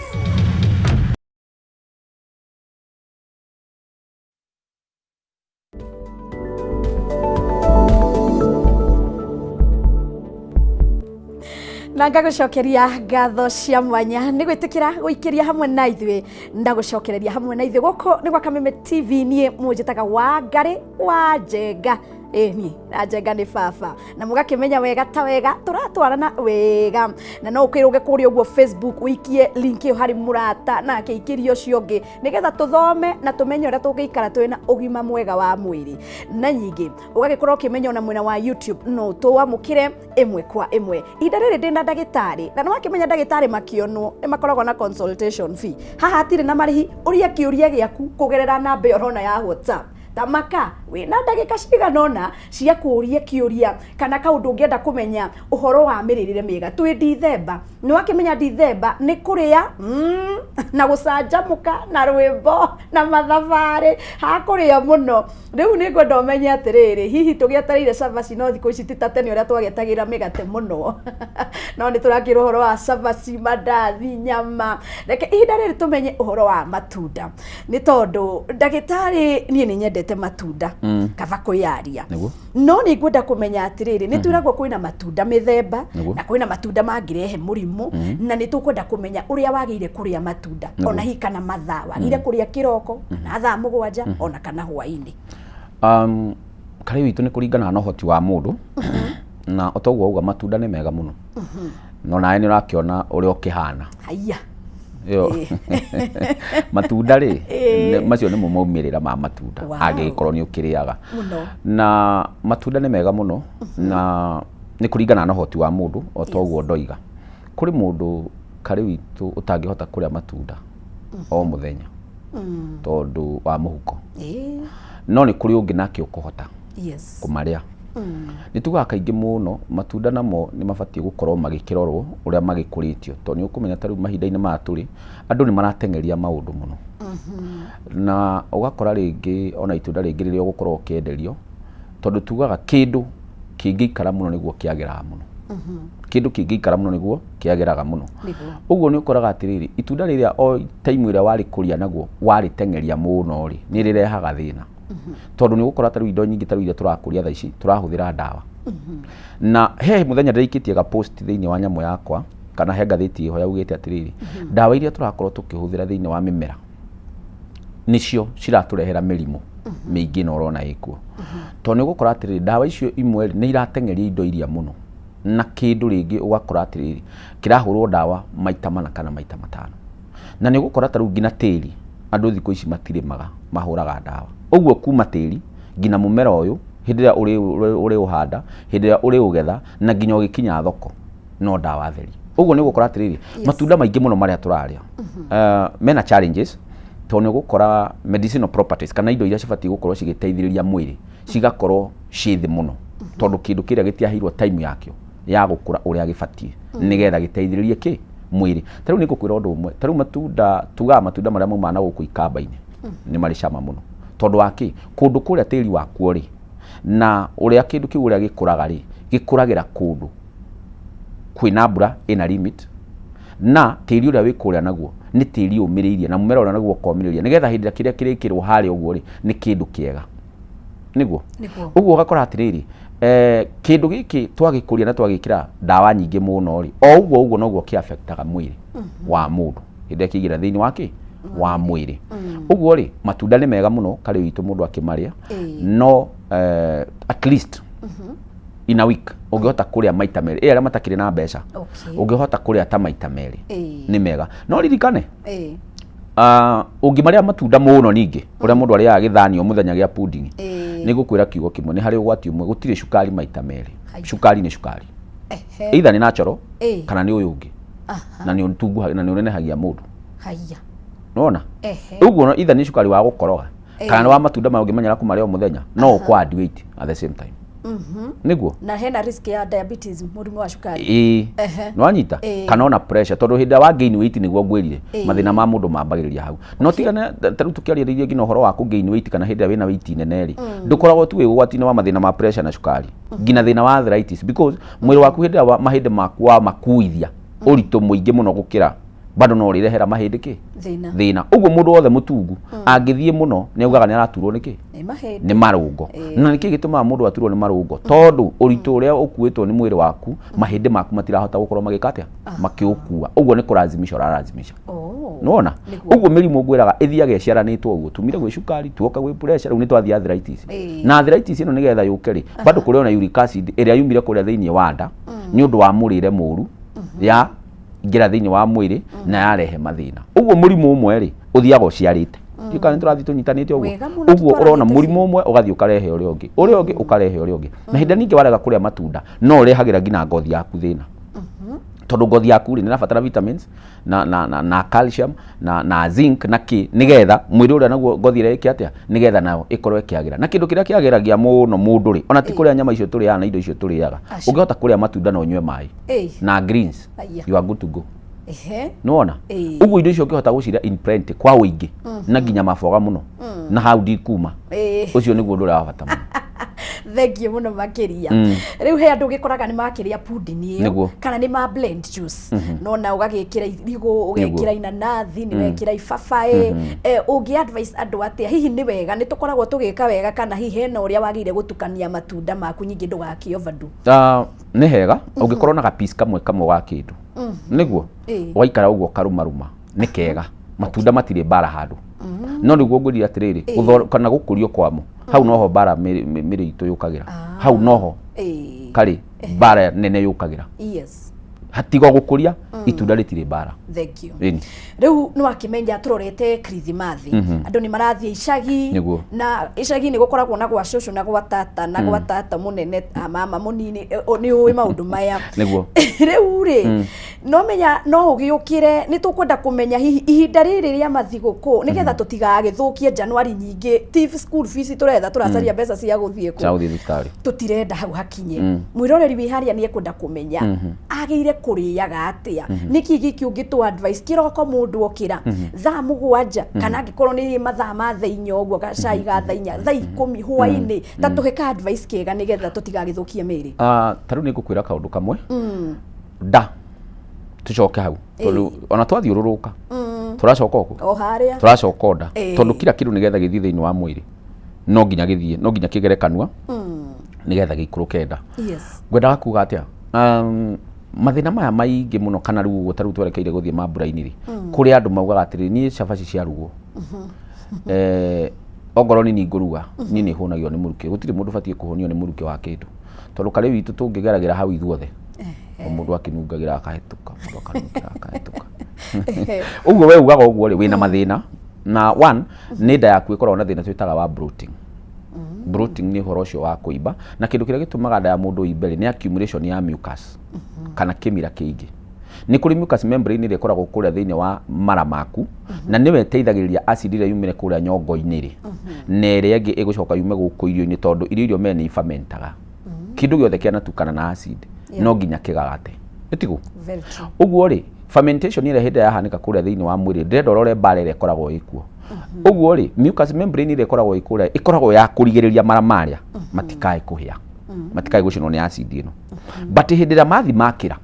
Na ngagucokeria ngatho cia mwanya ni gwitikira guikiria hamwe na ithuĩ, ndagucokereria hamwe na ithuĩ guku ni gwa Kameme TV. Nie munjitaga Wangari wa Njenga, ni na Njenga ni baba, na mugakimenya wega ta wega turatwarana wega. Na no ukiruge kuri uguo Facebook wikie link yo hari murata na akiikirio cio ngi nigetha tuthome na tumenye uria tungikara twina ugima mwega wa mwiri. Na nyingi ugagikorwo ukimenya ona mwena wa YouTube no tuamukire imwe kwa imwe. Ihinda riri ndina ndagitari, na no wakimenya ndagitari makionwo ni makoragwo na consultation fee. Haha atire na marihi, uria kiuria giaku kugerera namba yo rona ya WhatsApp. Tamaka wina ndagika ciganona cia kuria kiuria kana kaundu ungienda kumenya uhoro wa miririre miega. Twi Dithemba, ni wakimenya Dithemba ni kuria na gucanjamuka na rwimbo na mathabari hakuria muno. Riu ni ngwenda umenye atiriri, hihi tugietereire cabaci no thikũ ici titatene uria twagetagira migate muno no ni turakira uhoro wa cabaci, mandathi, nyama. Reke ihinda riri tumenye uhoro wa matunda, ni tondu ndagitari nie ni nyendete matunda kava kuyaria. No ni ngwenda kumenya atiriri, ni twiragwo kwina matunda mithemba na kwina matunda mangirehe murimu, na ni tukwenda kumenya uria wagire kuria matunda ona hi kana mathaa wagire kuria kiroko na thaa 7 ona kana hwaini. Kari witu ni kuringana na uhoti wa mundu na otoguo uga matunda ni mega muno. No nae ni urakiona uri okihana haiya yo matunda ri macio ni mumaumirira ma matunda agikorwo ni ukiriaga na matunda ni mega muno na ni kuringana na uhoti wa mundu otoguo ndoiga. Kuri mundu kari witu utangihota kuria matunda o muthenya tondu wa muhuko, no ni kuri ungi nake ukuhota kumaria. Ni tugaga kaingi muno matunda namo ni mabatie gukorwo magikirorwo uria magikuritio, to ni ukumenya tari mahinda-ini ma turi andu ni maratengeria maundu muno. Na ugakora ringi ona itunda ringi riria ugukorwo ukienderio, tondu tugaga kindu kingikara muno niguo kiageraga muno, kindu kingikara muno niguo kiageraga muno. Uguo ni ukoraga atiriri itunda riria o time iria wari kuria naguo wari tengeria muno ri ni rirehaga thina. Tondu ni gukora taru indo nyingi taru iria turakuria thaa ici turahuthira ndawa. Na he muthenya ndirikitie ga post thiini wa nyamu yakwa kana he ngathiti ho yaugite atiriri ndawa iria turakorwo tukihuthira thiini wa mimera nicio ciraturehera mirimu mingi no rona ikuo. Tondu ni gukora atiriri ndawa icio imwe ni iratengeria indo iria muno na kindu ringi ugakora atiriri kirahurwo ndawa maita mana kana maita 5. Na ni gukora taru ngina tiri andu thikũ ici matirimaga mahuraga ndawa. Uguo kuma tiri ngina mumera uyu hindi ria uri uhanda hindi ria uri ugetha na nginya ugikinya thoko no ndawa theri. Uguo ni gukora atiriri matunda maingi muno maria turaria mena challenges tondu gukora medicinal properties kana indo iria cibati gukorwo cigiteithiriria mwiri cigakorwo cithi muno tondu kindu kiria gitiahirwo time yakio ya gukura uria gibati nigetha giteithiririe ki mwiri. Tariu ni ngukwira undu umwe, tariu matunda tugaga matunda maria maumana guku ikamba-ini ni mari cama muno tondu waki kundu kuria tiri wakuo ri na uria kindu kiu uria gikuraga ri gikuragira kundu kwina mbura ina limit na tiri uria wikuria naguo ni tiri umiriirie na mumera uria naguo komiriria nigetha hindi kiria kirikirwo hari uguo ri ni kindu kiega niguo uguo gakora atiriri kindu giki twagikuria na twagikira dawa nyingi muno ri o uguo noguo ki affectaga mwiri wa mundu hindi kigira thiini wake wa mwiri uguo ri matunda ni mega muno kari witu mundu akimaria no at least in a week ungihota kuria maita meri aria matakire na mbeca ungihota kuria ta maita meri ni mega no ririkane ungimaria matunda muno ningi uria mundu aria githanio muthenya gia pudding ni gukwira kiugo kimwe ni hari ugwati umwe gutire cukari maita meri cukari ni cukari either ni natural kana ni uyu ungi na ni untungu na ni unenehagia mundu haya nona uguo either ni cukari wa gukoroga kana wa matunda ma ungimanyira kumaria o muthenya no ukwadi weight at the same time niguo na hena risk ya diabetes murimu wa cukari no anyita kana ona pressure tondu hindi wa gain weight niguo ngwirire mathina ma mundu mambagiriria hau no tigana taru tukiariria ngino horo wa ku gain weight kana hindi wina weight nene ri ndukoragwo tu ugwati-ini wa mathina ma pressure na cukari ngina thina wa arthritis because mwiri waku hindi wa mahindi maku wa makuithia uritu muingi muno gukira bado no rirehera mahindi ki thina uguo mundu wothe mutungu angithie muno ni ugaga ni araturwo niki ni marungo na niki gituma mundu aturwo ni marungo tondu uritu uria ukuitwo ni mwiri waku mahindi maku matirahota gukorwo magikatia makiukua uguo ni kurazimisha nona uguo mirimu ngwiraga ithiage ciaranitwo uguo tumire gwi cukari tuoka gwi pressure riu ni twathia arthritis na arthritis ino nigetha yuke ri bado kuri ona uric acid iria yumire kuria thiini wa nda ni undu wa murire muru ya ngira thiini wa mwiri na yarehe mathina uguo murimu umwe ri uthiaga uciarite ikani turathi tunyitanite uguo urona murimu umwe ugathi ukarehe uria ungi ukarehe uria ungi na hinda ningi warega kuria matunda no urehagira ngina ngothi yaku thina tondu ngothi yaku ri ni rabatara vitamins na calcium na zinc na ki nigetha mwiri uria naguo ngothi ire ikiatia nigetha nayo ikorwo ikiagira na kindu kiria kiagiragia muno mundu ri ona ti kuria nyama icio turiaga na indo icio turiaga ungihota kuria matunda na unywe mai na greens you are good to go nona uguo indo icio ukihota guciria in plenty kwa uingi na nginya maboga muno na hau ndikuma ucio niguo ndu wa bata muno thengie muno makiria riu he andu gikoraga ni makiria pudding iyo kana ni ma blend juice no na ugagikira irigo ugekira inanathi ni wekira ibabae ungi advice andu atia hihi ni wega ni tukoragwo tugika wega kana hihi hena uria wagire gutukania matunda maku nyingi ndugaki overdo ni hega ungikorwo na ga piece kamwe wa kindu niguo waikara uguo karumaruma ni kega matunda matire bara handu no niguo ngwirira atiriri kana gukurio kwamo hau noho bara miri itu yukagira hau noho kari bara nene yukagira hatigo gukuria itunda ritire bara thank you riu no akimenya turorete Christmas andu ni marathie icagi na icagi ni gukoragwo na gwa cucu na gwa tata munene mama munini ni uwi maundu maya riu ri no menya no ugiukire ni tukwenda kumenya ihinda riri ria mathiguku nigetha tutigagithukie January nyingi tif school fees turetha turacaria mbeca cia guthie ku tutirenda hau hakinye mwiroreri wiharia ni ekwenda kumenya agire kuriaga atia niki giki ungitu advice kiroko mundu okira thaa mugwanja kana angikorwo ni mathaa ma thainya uguo gacai ga thainya thaa 10 hwaini tatuheka advice kega nigetha tutigagithukie miri taru ni ngukwira kaundu kamwe da tucoke hau tondu ona twathiururuka turacoka uko o haria turacoka nda tondu kila kindu nigetha githie thiini wa mwiri no nginya kigere kanua nigetha gikuruke nda ngwendaga kuga atia mathina maya maingi muno kana ruo taru twerekeire guthie mambura-ini ri kuri andu maugaga atiri ni cabaci cia rugo ongoro ni nguruga ni hunagio ni muruke gutiri mundu batie kuhonio ni muruke wa kindu tondu kare witu tungigeragira hau ithuothe mundu akinungagira akahetuka mundu akanungira akahetuka uguo we ugaga uguo ri wina mathina na one ni nda yaku ikorwo na thina twitaga wa bloating bloating ni horo cio wa kuimba na kindu kiria gitumaga nda ya mundu imbe ni accumulation ya mucus kana kimira kiingi nĩ kũrĩ mucus membrane ĩrĩa ĩkoragwo kũrĩa thĩinĩ wa mara maku na nĩwe ĩteithagĩrĩria acid ĩrĩa yumĩre kũrĩa nyongo-inĩ rĩ na ĩrĩa ĩngĩ ĩgũcoka yume gũkũ irio-inĩ tondũ irio mene ifermentaga kĩndũ gĩothe kĩanatukana na acid no nginya kĩgagate ĩtigu ũguo rĩ fermentation ĩrĩa hĩndĩ yahanĩka kũrĩa thĩinĩ wa mwĩrĩ ndĩrenda ũrore mbara ĩrĩa ĩkoragwo ĩkuo ũguo rĩ mucus membrane ĩrĩa ĩkoragwo ĩkũrĩa ĩkoragwo ya kũrigĩrĩria mara marĩa matikae kũhĩa matikae gũcinwo nĩ acid ĩno but hĩndĩ ĩrĩa mathi makĩra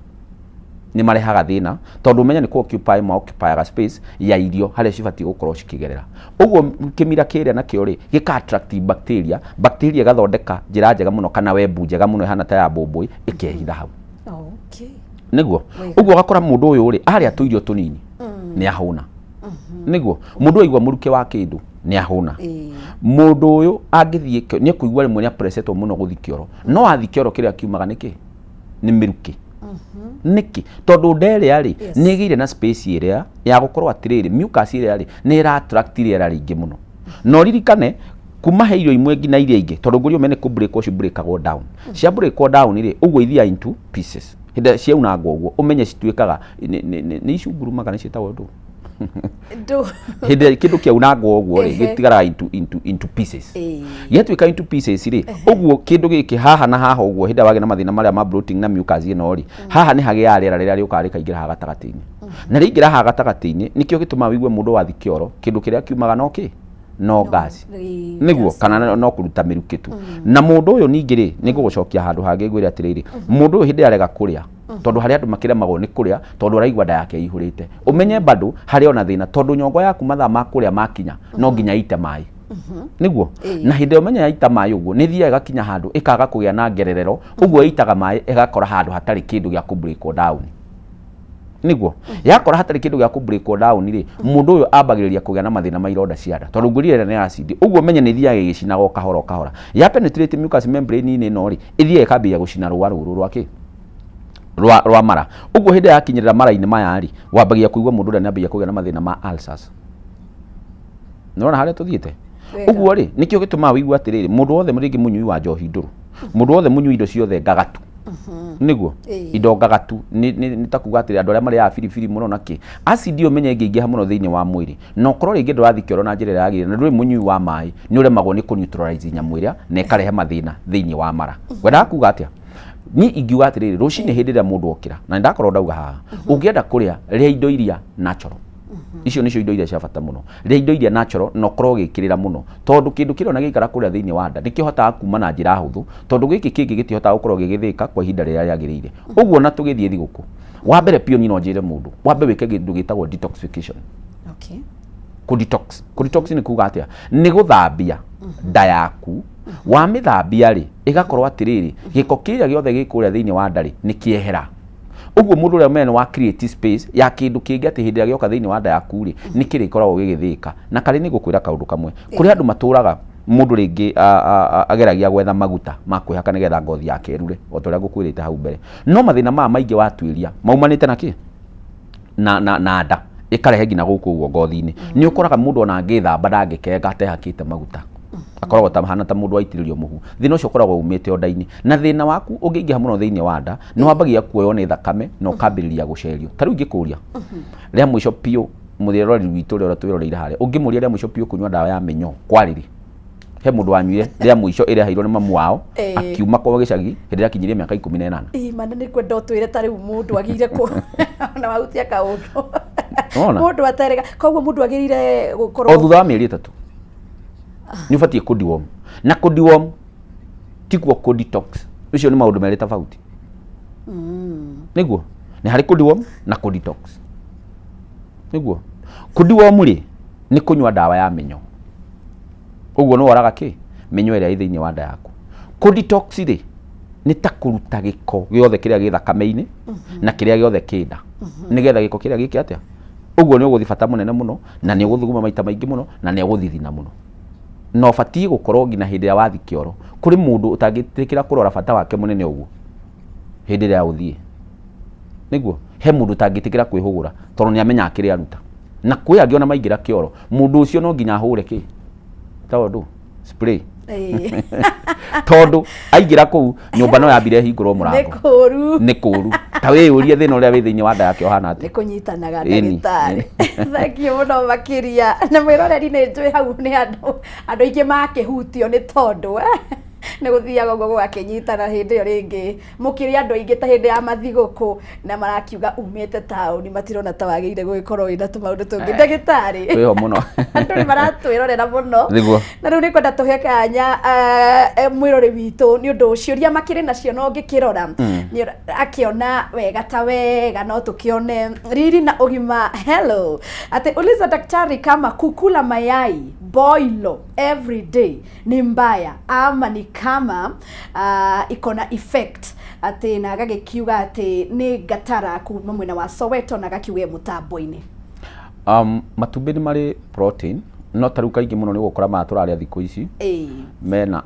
nĩ marehaga thĩna tondũ umenya nĩ ku occupy space ya irio harĩa cibatiĩ gũkorwo cikĩgerera ũguo kĩmira kĩrĩa nakĩo rĩ gĩka attract bacteria ĩgathondeka njĩra njega mũno kana wembu njega mũno ĩhana ta ya mbũmbũĩ ĩkehitha hau nĩguo ũguo ũgakora mũndũ ũyũ rĩ arĩa tũirio tũnini nĩ ahũna nĩguo mũndũ aigua mũruke wa kĩndũ nĩ ahũna mũndũ ũyũ angĩthiĩ nĩ kũigua rĩmwe nĩ apressetwo mũno gũthi kĩoro no athi kĩoro kĩrĩa kiumaga nĩkĩ nĩ mĩrukĩ nĩkĩ tondũ nderĩa rĩ nĩ ĩgĩire na space ĩrĩa ya gũkorwo atĩrĩrĩ mucus ĩrĩa rĩ nĩ ĩra attract rĩera rĩingĩ mũno no ririkane kuma he irio imwe nginya iria ingĩ tondũ ngũrio mene kũ break ocio breakagwo down cia breakwo down rĩ ũguo ithia into pieces hĩndĩ ciaunangwo ũguo ũmenye cituĩkaga nĩ icungurumaga nĩ ciĩtagwo ndũ hĩndĩ kĩndũ kĩaunangwo ũguo rĩ gĩtigaraga into pieces gĩatuĩka into pieces rĩ ũguo kĩndũ gĩkĩ haha na haha ũguo hĩndĩ wagĩa na mathĩna marĩa ma bloating na mucus ĩno rĩ haha nĩ hagĩaga rĩera rĩrĩa rĩũkaga rĩkaingĩra haha gatagatĩ-inĩ na rĩingĩra haha gatagatĩ-inĩ nĩkĩo gĩtũmaga wigue mũndũ wathi kĩoro kĩndũ kĩrĩa kiumaga no kĩ no gas nĩguo kana no kũruta mĩrukĩ tu na mũndũ ũyũ ningĩ rĩ nĩ ngũgũcokia handũ hangĩ ngwĩre atĩrĩrĩ mũndũ ũyũ hĩndĩ arega kũrĩa tondũ harĩa andũ makĩremagwo nĩ kũrĩa tondũ araigua nda yake ĩihũrĩte ũmenye bado harĩ ona thĩna tondũ nyongo yaku mathaa ma kũrĩa makinya no nginya ite maĩ nĩguo na hĩndĩ ĩyo ũmenye yaita maĩ ũguo nĩ thiaga ĩgakinya handũ ĩkaga kũgĩa na ngererero ũguo ĩitaga maĩ ĩgakora handũ hatarĩ kĩndũ gĩa kũ-break down nĩguo yakora hatarĩ kĩndũ gĩa kũ-break down rĩ mũndũ ũyũ ambagĩrĩria kũgĩa na mathĩna ma ironda cia nda tondũ ngũrire nĩ acid ũguo menye nĩ thiaga ĩgĩcinaga kahora kahora ya penetrate mucus membrane ĩno rĩ ĩthiaga ĩkambĩrĩria gũcina rũa rũrũ rwakĩ rwa mara ũguo hĩndĩ yakinyĩrĩra mara-inĩ maya rĩ wambagia kũigua mũndũ ũrĩa nĩambagia kũgĩa na mathĩna ma ulcers nĩwona harĩa tũthiĩte ũguo rĩ nĩkĩo gĩtũmaga wĩigue atĩrĩrĩ mũndũ wothe rĩngĩ mũnyui wa njohi ndũrũ mũndũ wothe mũnyui indo ciothe ngagatu nĩguo indo ngagatu nĩ ta kuga atĩrĩ andũ arĩa marĩaga biribiri mũno nakĩ acid ĩyo menye ĩngĩingĩha mũno thĩinĩ wa mwĩrĩ no korwo rĩngĩ ndũrathi kĩoro na njĩra ĩrĩa yagĩrĩire na ndũrĩ mũnyui wa maĩ nĩ ũremagwo nĩ kũ-neutralize nyamũ ĩrĩa na ĩkarehe mathĩna thĩinĩ wa mara wendaga kuga atĩa ni ingiuga atĩrĩrĩ rũcinĩ hĩndĩ ĩrĩa mũndũ okĩra na ndakorwo ndauga haha ũngĩenda kũrĩa rĩa indo iria natural icio nĩcio indo iria cia bata mũno rĩa indo iria natural no korwo gĩkĩrĩra mũno tondũ kĩndũ kĩrĩa ona gĩikara kũrĩa thĩinĩ wa nda nĩkĩhotaga kuma na njĩra hũthũ tondũ gĩkĩ kĩngĩ gĩtihotaga gũkorwo gĩgĩthĩka kwa ihinda rĩrĩa rĩagĩrĩire ũguo na tũgĩthiĩ thigũkũ wa mbere pioni no njĩre mũndũ wambe wĩke kĩndũ gĩtagwo detoxification kũ-detox nĩ kuga atĩa nĩ gũthambia nda yaku wamĩthambia rĩ ĩgakorwo atĩrĩrĩ gĩko kĩrĩa gĩothe gĩkũrĩa thĩinĩ wa nda rĩ nĩ kĩehera ũguo mũndũ ũrĩa mene wa create space ya kĩndũ kĩngĩ atĩ hĩndĩ ĩrĩa gĩoka thĩinĩ wa nda yaku rĩ nĩ kĩrĩkoragwo gĩgĩthĩka na karĩ nĩ ngũkwĩra kaũndũ kamwe kũrĩ andũ matũraga mũndũ rĩngĩ ageragia gwetha maguta ma kwĩhaka nĩgetha ngothi yake erure o ta ũrĩa ngũkwĩrĩte hau mbere no mathĩna maya maingĩ watuĩria maumanĩte na kĩ na nda ĩkarehe nginya gũkũ ũguo ngothi-inĩ nĩ ũkoraga mũndũ ona angĩthamba ndangĩkenga atehakĩte maguta akoragwo ta hana ta mũndũ waitĩrĩrio mũhu thĩna ũcio ũkoragwo umĩte o nda-inĩ na thĩna waku ũngĩingĩha mũno thĩinĩ wa nda nĩ wambagia kuoywo nĩ thakame na ũkambĩrĩria gũcerio ta rĩu ingĩkũria rĩa mũico biũ mũthiĩrori witũ ũrĩa twĩroreire harĩa ũngĩmũria rĩa mũico biũ kũnyua ndawa ya mĩnyoo kwarĩrĩ he mũndũ wanyuire rĩa mũico ĩrĩa aheirwo nĩ mamu wao akiuma kwa gĩcagi hĩndĩ ĩrĩa kinyirie mĩaka 18 mana nĩ kwenda ũtwĩre ta rĩu mũndũ agĩire kũ na mahutia kaũndũ mũndũ aterega koguo mũndũ agĩrĩire gũkorwo o thutha wa mĩeri 3 nĩ ũbatiĩ kũ-deworm na kũ-deworm tikuo kũ-detox ũcio nĩ maũndũ merĩ tofauti nĩguo nĩ harĩ kũ-deworm na kũ-detox nĩguo kũ-deworm rĩ nĩ kũnyua ndawa ya mĩnyoo ũguo nĩ woraga kĩ mĩnyoo ĩrĩa ĩ thĩinĩ wa nda yaku kũ-detox rĩ nĩ ta kũruta gĩko gĩothe kĩrĩa gĩ thakame-inĩ na kĩrĩa gĩothe kĩ nda nĩgetha gĩko kĩrĩa gĩkĩ atĩa ũguo nĩ ũgũthi bata mũnene mũno na nĩ ũgũthuguma maita maingĩ mũno na nĩ ũgũthithina mũno no batiĩ gũkorwo nginya hĩndĩ ĩrĩa wathi kĩoro kũrĩ mũndũ ũtangĩtĩkĩra kũrora bata wake mũnene ũguo hĩndĩ ĩrĩa ũthiĩ nĩguo he mũndũ ũtangĩtĩkĩra kwĩhũgũra tondũ nĩ amenyaga kĩrĩa aruta na kwĩ angĩ ona maingĩra kĩoro mũndũ ũcio no nginya ahũre kĩ tondũ spray tondu aingira kuu nyumba no yambire hingurwo murango ni kuru ta we urie thina uria wi thiini wa nda yake ohana ati ni kunyitanaga ndagitari thank you muno makiria na mwiroreri ni njui hau ni andu aingi makihutio ni tondu nä gå thiaga gå gakänyitana hä ndä ä yo rä ngä må kä rä andå aingä ta hä ndä ya mathigå na marakiuga umä te taåni matirona ta wagä ire gå gä korwo wä na tå maå ndå tå ngä ndagä tarä ho må no andå nä maratwä rorera må no na rä u nä kwenda tå he kanya mwä rorä witå nä å ndå ciå ria makä rä nacio no ngä kä rora akä ona wega ta wega no tå kä one riri na å gima hello atä uliza daktari kama kukula mayai boilo every day ni mbaya ama ni kama iko na effect ati na gagikiuga ati ni gatara kuma mwena wa Soweto na gakiuge mutambo-ini. Matumbi ni mari protein no taru kaingi muno ni gukora maturaria thiku ici mena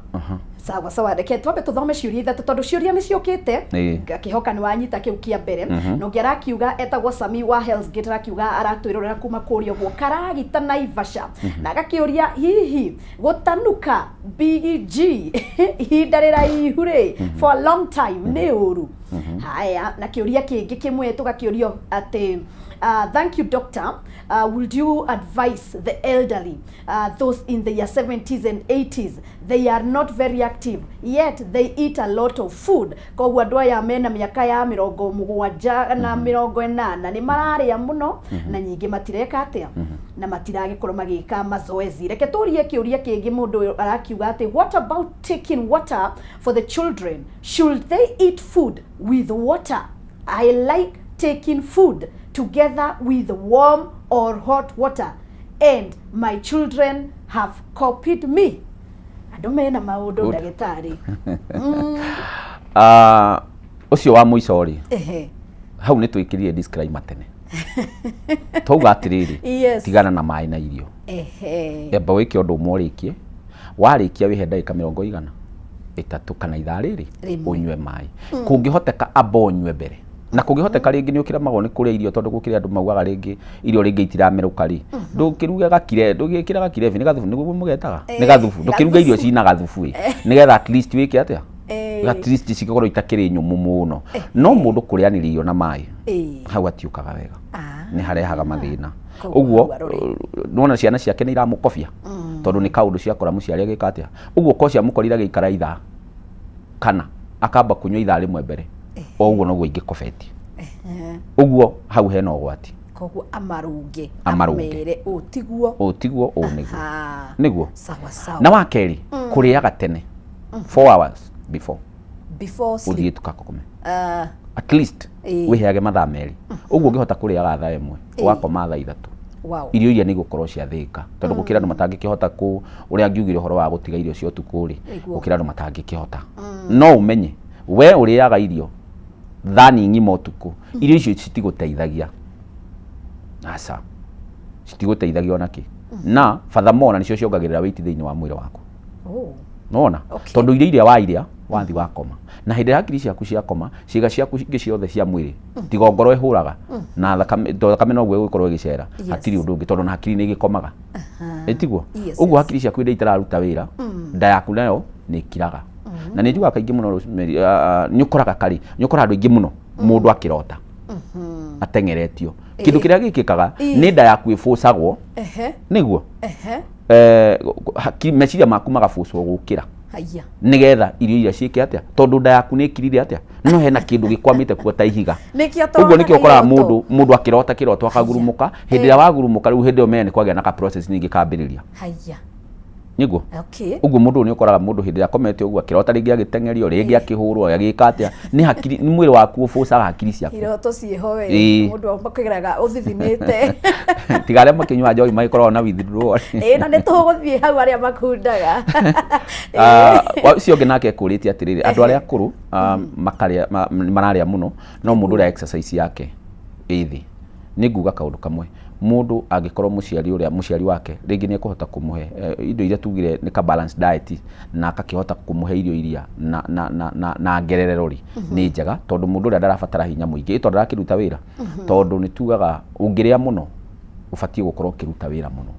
sawa sawa reke twambe tuthome ciuria ithatu tondu ciuria ni ciukite ngakihoka ni wanyita kiu kia mbere no ngiara kiuga etagwo Sami wa Hells Gate rakiuga aratwirorera kuma kuria gwo karagita Naivasha na gakiuria hihi gutanuka BG ihinda rĩraihu rĩ for a long time ni uru haya na kiuria kingi kimwe tugakiurio ati thank you doctor. Would you advise the elderly, those in their 70s and 80s, they are not very active, yet they eat a lot of food. Koguo andu aya mena miaka ya 70 na 80 ni mararia muno na nyingi matireka atia na matiragikorwo magika mazoezi. Reke turie kiuria kingi mundu arakiuga ati what about taking water for the children? Should they eat food with water? I like taking food together with warm or hot water, and my children have copied me. Andu mena maundu ndagitari. Ucio wa muico ri hau ni twikirire disclaimer tene twauga atiriri tigana na mai na irio eba wiki undu umorikie warikia wihe ndagika 100 3 kana ithaa riri unywe mai kungihoteka abo unywe mbere na kungihoteka ringi ni ukira magoni kuria irio tondu gukiri andu maugaga ringi irio ringi itirameruka ri ndukiruga gakire ndugikira gakire ni gathufu niguo mugetaga ni gathufu ndukiruga irio cina gathufu ni getha at least wiki atia at least cikorwo itakiri nyumu muno no mundu kurianirio na mai hau atiukaga wega ni harehaga mathina uguo nona ciana ciake ni iramukobia tondu ni kaundu ciakora muciari agika atia uguo ko cia mukorira gikara ithaa kana akamba kunywa ithaa rimwe mbere oguo no guingi kobeti uguo hau hena ugwati koguo amaruge amere utiguo o niguo sawa sawa na wakeri kuriaga tene 4 hours before sleep uthie tukakome at least wiheage mathaa meri uguo ngihota kuriaga thaa imwe ugakoma thaa ithatu irio iria ni gukorwo ciathika tondu gukira andu matangikihota ku uria ngiugire horo wa gutiga irio cio tukuri gukira andu matangikihota no umenye we uriaga irio thani ng'ima utuku irio icio citiguteithagia asa citiguteithagia onaki na furthermore nicio ciongagirira weight thiini wa mwiri waku nona tondu irio iria wairia wathi wakoma na hindi hakiri ciaku ciakoma ciiga ciaku ingi ciothe cia mwiri tigongoro ihuraga na thakame no gwe gukorwo igicera hatiri undu ungi tondu na hakiri ni igikomaga etiguo uguo hakiri ciaku indi itararuta wira nda yaku nayo ni kiraga na ni njuga kaingi muno ni ukoraga kari ni ukora andu ingi muno mundu akirota atengeretio kindu kiria gikikaga ni nda yaku ifusagwo niguo meciria maku magafucwo gukira haya nigetha irio iria ciike atia tondu nda yaku ni kirire atia no hena kindu gikwamite kuo ta ihiga uguo nikio ukora mundu akirota kiroto akagurumuka hindi ya wagurumuka riu hindi o mene kwagia na ka process ningi kambiriria haya niguo uguo mundu ni ukoraga mundu hindi ya komete uguo akirota ringi agitengerio ringi akihurwo agika atia ni hakiri ni mwiri waku ufucaga hakiri ciaku iroto ciho we mundu amakiraga uthithimite tigare makinywa njogi magikorwo na withdrawal na ni tuguthie hau aria makundaga cio ngi nake kuritie atiriri andu aria akuru makaria mararia muno no mundu ria exercise yake ithi ni nguga kaundu kamwe mundu angikorwo muciari wake ringi ni kuhota kumuhe indo iria tugire ni ka balance diet na akakihota kumuhe irio iria na ngerererori ni njega tondu mundu ria ndarabatara hinya muingi tondu arakiruta wira tondu ni tugaga ungiria muno ufatie gukorwo kiruta wira muno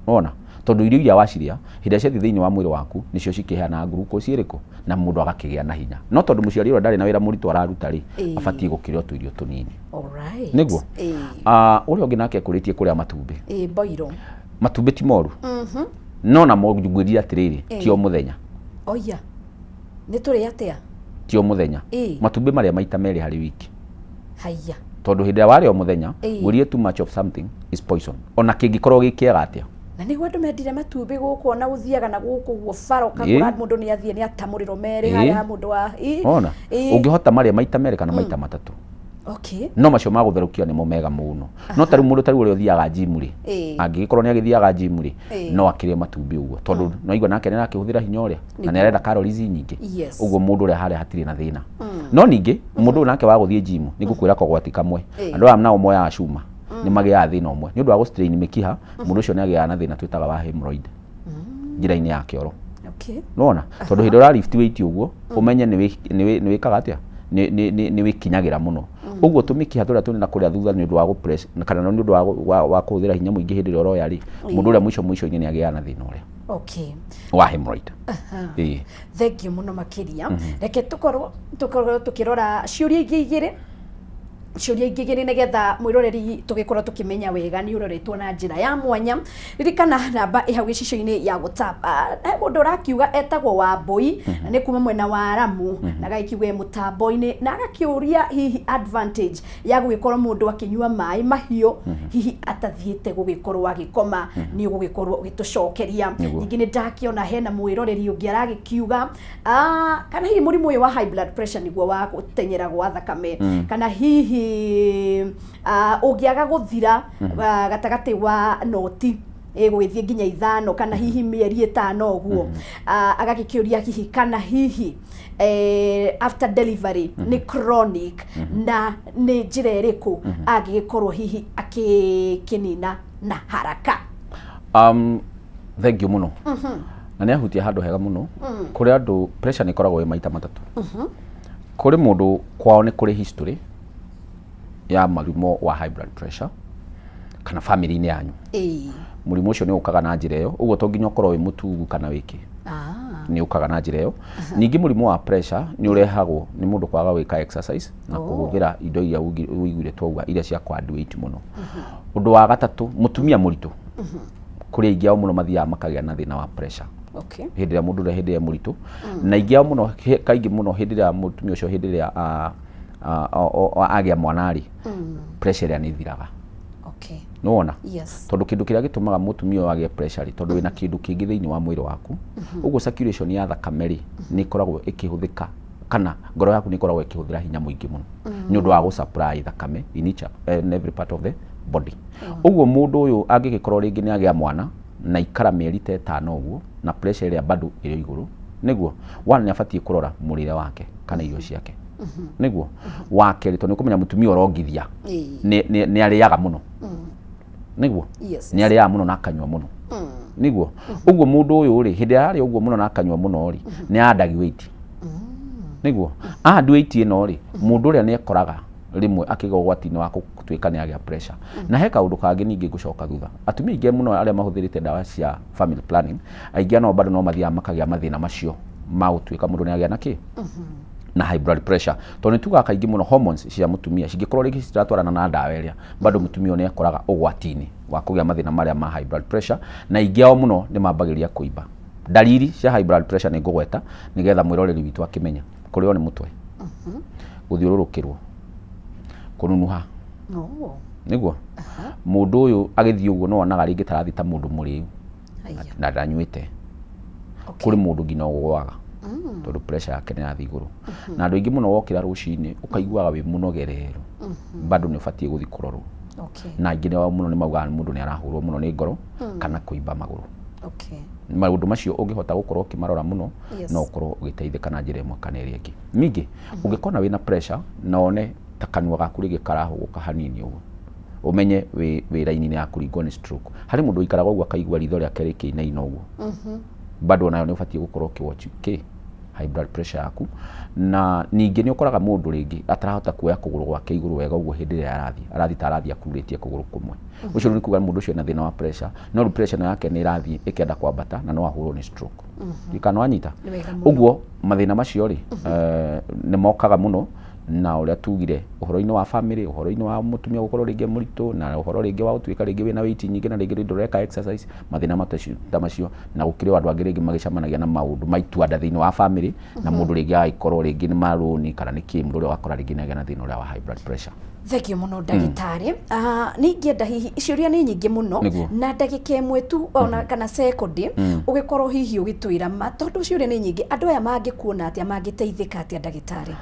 ona tondu irio iria waciria hĩndĩ ciathi thĩinĩ wa mwĩrĩ waku nicio cikĩheana glucose ĩrĩkũ na mũndũ agakĩgĩa na hinya no tondu mũciari ũrĩa ndarĩ na wĩra mũritũ araruta rĩ abatie gũkĩrĩa tũirio tũnini nĩguo ũrĩa ũngĩ nake ekũrĩtie kũrĩa matumbĩ boiro matumbĩ ti moru no na ngwĩria atĩrĩrĩ ti o mũthenya oya nĩ tũrĩ atĩa ti o mũthenya matumbĩ marĩa maita merĩ harĩ wiki haya tondu hĩndĩ ĩrĩa warĩa o mũthenya wĩrie too much of something is poison ona kĩngĩkorwo gĩkĩega atĩa na nĩguo andũ mendire matumbĩ gũkũ ona gũthiaga na gũkũ guo baro kagũra mũndũ nĩ athiĩ nĩ atamũrĩro merĩ harĩa mũndũ wa ona ũngĩhota marĩa maita merĩ kana maita matatũ no macio magũtherũkia nĩmo mega mũno no tarĩ mũndũ tarĩ ũrĩa ũthiaga gym rĩ angĩgĩkorwo nĩ agĩthiaga gym rĩ no akĩrĩe matumbĩ ũguo tondu no aigua nake nĩ arakĩhũthĩra hinya ũrĩa na nĩ arenda calories nyingĩ ũguo mũndũ ũrĩa harĩa hatirĩ na thĩna no ningĩ mũndũ ũyũ nake wa gũthiĩ gym nĩ ngũkwĩra kogwati kamwe andũ aya nao moyaga cuma nĩ magĩaga thĩna ũmwe nĩ ũndũ wa gũstrain mĩkiha mũndũ ũcio nĩ agĩaga na thĩna twĩtaga wa hemorrhoid njĩra-inĩ ya kĩoro nona tondu hĩndĩ ũra lift weight ũguo ũmenye nĩ wĩkaga atĩa nĩ wĩkinyagĩra mũno ũguo tũmĩkiha tũrĩa tũnĩ na kũrĩa thutha nĩ ũndũ wa gũpress kana nĩ ũndũ wa kũhũthĩra hinya mũingĩ hĩndĩ ĩrĩa ũroya rĩ mũndũ ũrĩa mũico-inĩ nĩ agĩaga na thĩna ũrĩa wa hemorrhoid thengiũ mũno makĩria reke tũkorwo tũkĩrora ciũria ingĩ igĩrĩ nĩgetha mwĩroreri tũgĩkorwo tũkĩmenya wega nĩ ũroretwo na njĩra ya mwanya ririkana namba ĩhau gĩcicio-inĩ ya WhatsApp mũndũ ũrakiuga etagwo Wambui na nĩ kuma mwena wa Ramu na agagĩkiuga mũtambo-inĩ na agakĩũria hihi advantage ya gũgĩkorwo mũndũ akĩnyua maĩ mahiũ hihi atathiĩte gũgĩkorwo agĩkoma nĩ ũgũgĩkorwo ũgĩtũcokeria ningĩ nĩ ndakĩona hena mwĩroreri ũngĩ aragĩkiuga kana hihi mũrimũ ũyũ wa high blood pressure nĩguo wa gũtenyera gwa thakame kana hihi ũngĩaga gũthira gatagatĩ wa noti gũgĩthiĩ nginya 5 kana hihi mĩeri 5 ũguo agagĩkĩũria hihi kana hihi after delivery nĩ chronic na nĩ njĩra ĩrĩkũ angĩgĩkorwo hihi akĩnina na haraka thengiũ mũno na nĩ ahutia handũ hega mũno kũrĩ andũ pressure nĩ ĩkoragwo ĩ maita matatũ kũrĩ mũndũ kwao nĩ kũrĩ history ya mũrimũ wa high blood pressure kana family-inĩ yanyu mũrimũ ũcio nĩ ũkaga na njĩra ĩyo ũguo to nginya ũkorwo wĩ mũtugu kana wĩkĩ nĩ ũkaga na njĩra ĩyo ningĩ mũrimũ wa pressure nĩ ũrehagwo nĩ mũndũ kwaga gwĩka exercise na kũhũthĩra indo iria ũiguire twauga iria cia kwa weight mũno ũndũ wa gatatũ mũtumia mũritũ kũrĩ aingĩ ao mũno mathiaga makagĩa na thĩna wa pressure hĩndĩ ĩrĩa mũndũ ũrĩa hĩndĩ ĩrĩa mũritũ na aingĩ ao mũno kaingĩ mũno hĩndĩ ĩrĩa mũtumia ũcio hĩndĩ ĩrĩa agĩa mwana rĩ pressure ĩrĩa nĩ ĩthiraga nĩ wona tondũ kĩndũ kĩrĩa gĩtũmaga mũtumia ũyũ agĩe pressure tondũ wĩna kĩndũ kĩngĩ thĩinĩ wa mwĩrĩ waku ũguo circulation ya thakame rĩ nĩ ĩkoragwo ĩkĩhũthĩka kana ngoro yaku nĩ ĩkoragwo ĩkĩhũthĩra hinya mũingĩ mũno nĩ ũndũ wa gũsupply thakame in every part of the body ũguo mũndũ ũyũ angĩgĩkorwo rĩngĩ nĩ agĩa mwana na ikara mĩeri 5 ũguo na pressure ĩrĩa bado ĩrĩ igũrũ nĩguo nĩ abatie kũrora mũrĩre wake kana irio ciake nĩguo wa kerĩ tondũ nĩ kũmenya mũtumia ũrongithia nĩ arĩaga mũno nĩguo nĩ arĩaga mũno na akanyua mũno nĩguo ũguo mũndũ ũyũ rĩ hĩndĩ ĩrĩa arĩa ũguo mũno na akanyua mũno rĩ nĩ addagi weight nĩguo add weight ĩno rĩ mũndũ ũrĩa nĩ ekoraga rĩmwe akĩgwa ũgwati-inĩ wa gũtuĩka nĩ agĩa pressure na he kaũndũ kangĩ ningĩ ngũcoka thutha atumia aingĩ mũno arĩa mahũthĩrĩte ndawa cia family planning aingĩ nao bado no mathiaga makagĩa mathĩna macio ma gũtuĩka mũndũ nĩ agĩa na kĩ na high blood pressure tondũ nĩ tugaga kaingĩ mũno hormones cia mũtumia cingĩkorwo rĩngĩ ciratwarana na ndawa ĩrĩa bado mũtumia nĩ ekoraga ũgwati-inĩ wa kũgĩa mathĩna marĩa ma high blood pressure na aingĩ ao mũno nĩ mambagĩrĩria kũimba dalili cia high blood pressure nĩ ngũgweta nĩgetha mwĩroreri witũ akĩmenya kũrĩo nĩ mũtwe gũthiũrũrũkĩrwo kũnunuha nĩguo mũndũ ũyũ agĩthiĩ ũguo no onaga rĩngĩ tarathiĩ ta mũndũ mũrĩu na ndanyuĩte kũrĩ mũndũ nginya ũgwaga tondũ pressure yake nĩ yathĩ igũrũ na andũ aingĩ mũno wokĩra rũcinĩ ũkaiguaga wĩ mũnogereru bado nĩ ũbatiĩ gũthiĩ kũrorwo na aingĩ nao mũno nĩ maugaga mũndũ nĩ arahũrwo mũno nĩ ngoro kana kũimba magũrũ maũndũ macio ũngĩhota gũkorwo ũkĩmarora mũno no ũkorwo ũgĩteithĩka na njĩra ĩmwe kana ĩrĩa ĩngĩ ningĩ ũngĩkona wĩna pressure na one ta kanua gaku rĩngĩ karahũgũka hanini ũguo ũmenye wĩ raini-inĩ ya kũringwo nĩ stroke harĩ mũndũ ũikaraga ũguo akaigua ritho rĩake rĩkĩinaina ũguo bado nayo nĩ ũbatiĩ gũkorwo ũkĩwatch high blood pressure yaku na ningĩ nĩ ũkoraga mũndũ rĩngĩ atarahota kuoya kũgũrũ gwake igũrũ wega ũguo hĩndĩ ĩrĩa arathi akurĩtie kũgũrũ kũmwe ũcio nĩ kuuga mũndũ ũcio ena thĩna wa pressure no pressure yake nĩ ĩrathiĩ ĩkĩenda kwambata na no ahũrwo nĩ stroke ikano anyita ũguo mathĩna macio rĩ nĩ mokaga mũno na ũrĩa tugire ũhoro-inĩ wa family ũhoro-inĩ wa mũtumia gũkorwo rĩngĩ mũritũ na ũhoro rĩngĩ wa gũtuĩka rĩngĩ wĩna weight nyingĩ na rĩngĩ ndũreka exercise mathĩna macio na gũkĩrĩ andũ angĩ rĩngĩ magĩcemanagia na maũndũ maitua thĩinĩ wa family na mũndũ rĩngĩ agĩkorwo rĩngĩ nĩ marũni kana nĩ kĩmũ ũrĩa wakora rĩngĩ na thĩna ũrĩa wa high blood pressure. Thegio mũno ndagĩtarĩ nĩ ingĩenda hihi ciũria nĩ nyingĩ mũno na ndagĩka ĩmwe tu ona kana sekondi ũgĩkorwo hihi ũgĩtwĩra tondũ ciũria nĩ nyingĩ andũ aya mangĩkuona atĩa mangĩteithĩka atĩa ndagĩtarĩ.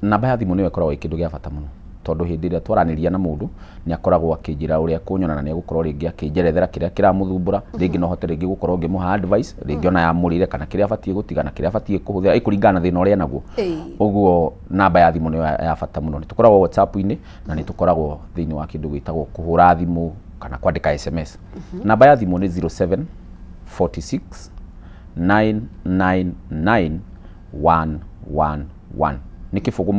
Namba ya thimũ nĩyo ĩkoragwo ĩ kĩndũ gĩa bata mũno tondũ hĩndĩ ĩrĩa twaranĩria na mũndũ nĩ akoragwo akĩnjĩra ũrĩa kũnyona na nĩ egũkorwo rĩngĩ akĩnjerethera kĩrĩa kĩramũthumbũra rĩngĩ no hote rĩngĩ gũkorwo ngĩmũha advice rĩngĩ ona ya mũrĩre kana kĩrĩa abatie gũtiga na kĩrĩa abatie kũhũthĩra ĩkũringana na thĩna ũrĩa naguo ũguo namba ya thimũ nĩyo ya bata mũno nĩ tũkoragwo WhatsApp-inĩ na nĩ tũkoragwo thĩinĩ wa kĩndũ gĩtagwo kũhũra thimũ kana kwandĩka SMS. Namba ya thimũ nĩ 07 46 999 111 nĩ kĩbũgũ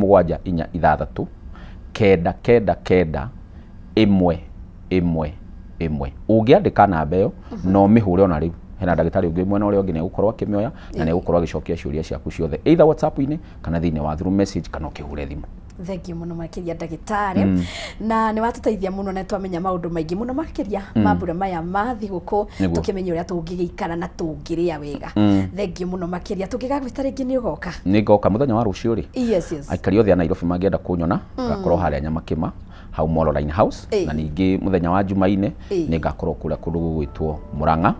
746 999 111 ũngĩandĩka namba ĩyo no mĩhũre ona rĩu hena ndagĩtarĩ ũngĩ mwena ũrĩa ũngĩ nĩ egũkorwo akĩmĩoya na nĩ egũkorwo agĩcokia ciũria ciaku ciothe either WhatsApp-inĩ kana thĩinĩ wa through message kana ũkĩhũre thimũ. Thengio mũno makĩria ndagĩtarĩ na nĩ watũteithia mũno na twamenya maũndũ maingĩ mũno makĩria mambura maya ma thigũkũ tũkĩmenya ũrĩa tũngĩgĩikara na tũngĩrĩa wega. Thengio mũno makĩria tũngĩgagwĩta rĩngĩ nĩ ũgoka. Nĩ ngoka mũthenya wa rũciũ rĩ. Yes. Aikari othe a Nairobi mangĩenda kũnyona ngakorwo harĩa Nyamakĩma hau Molo Line House na ningĩ mũthenya wa Jumaine nĩ ngakorwo kũrĩa kũndũ gũgwĩtwo Murang'a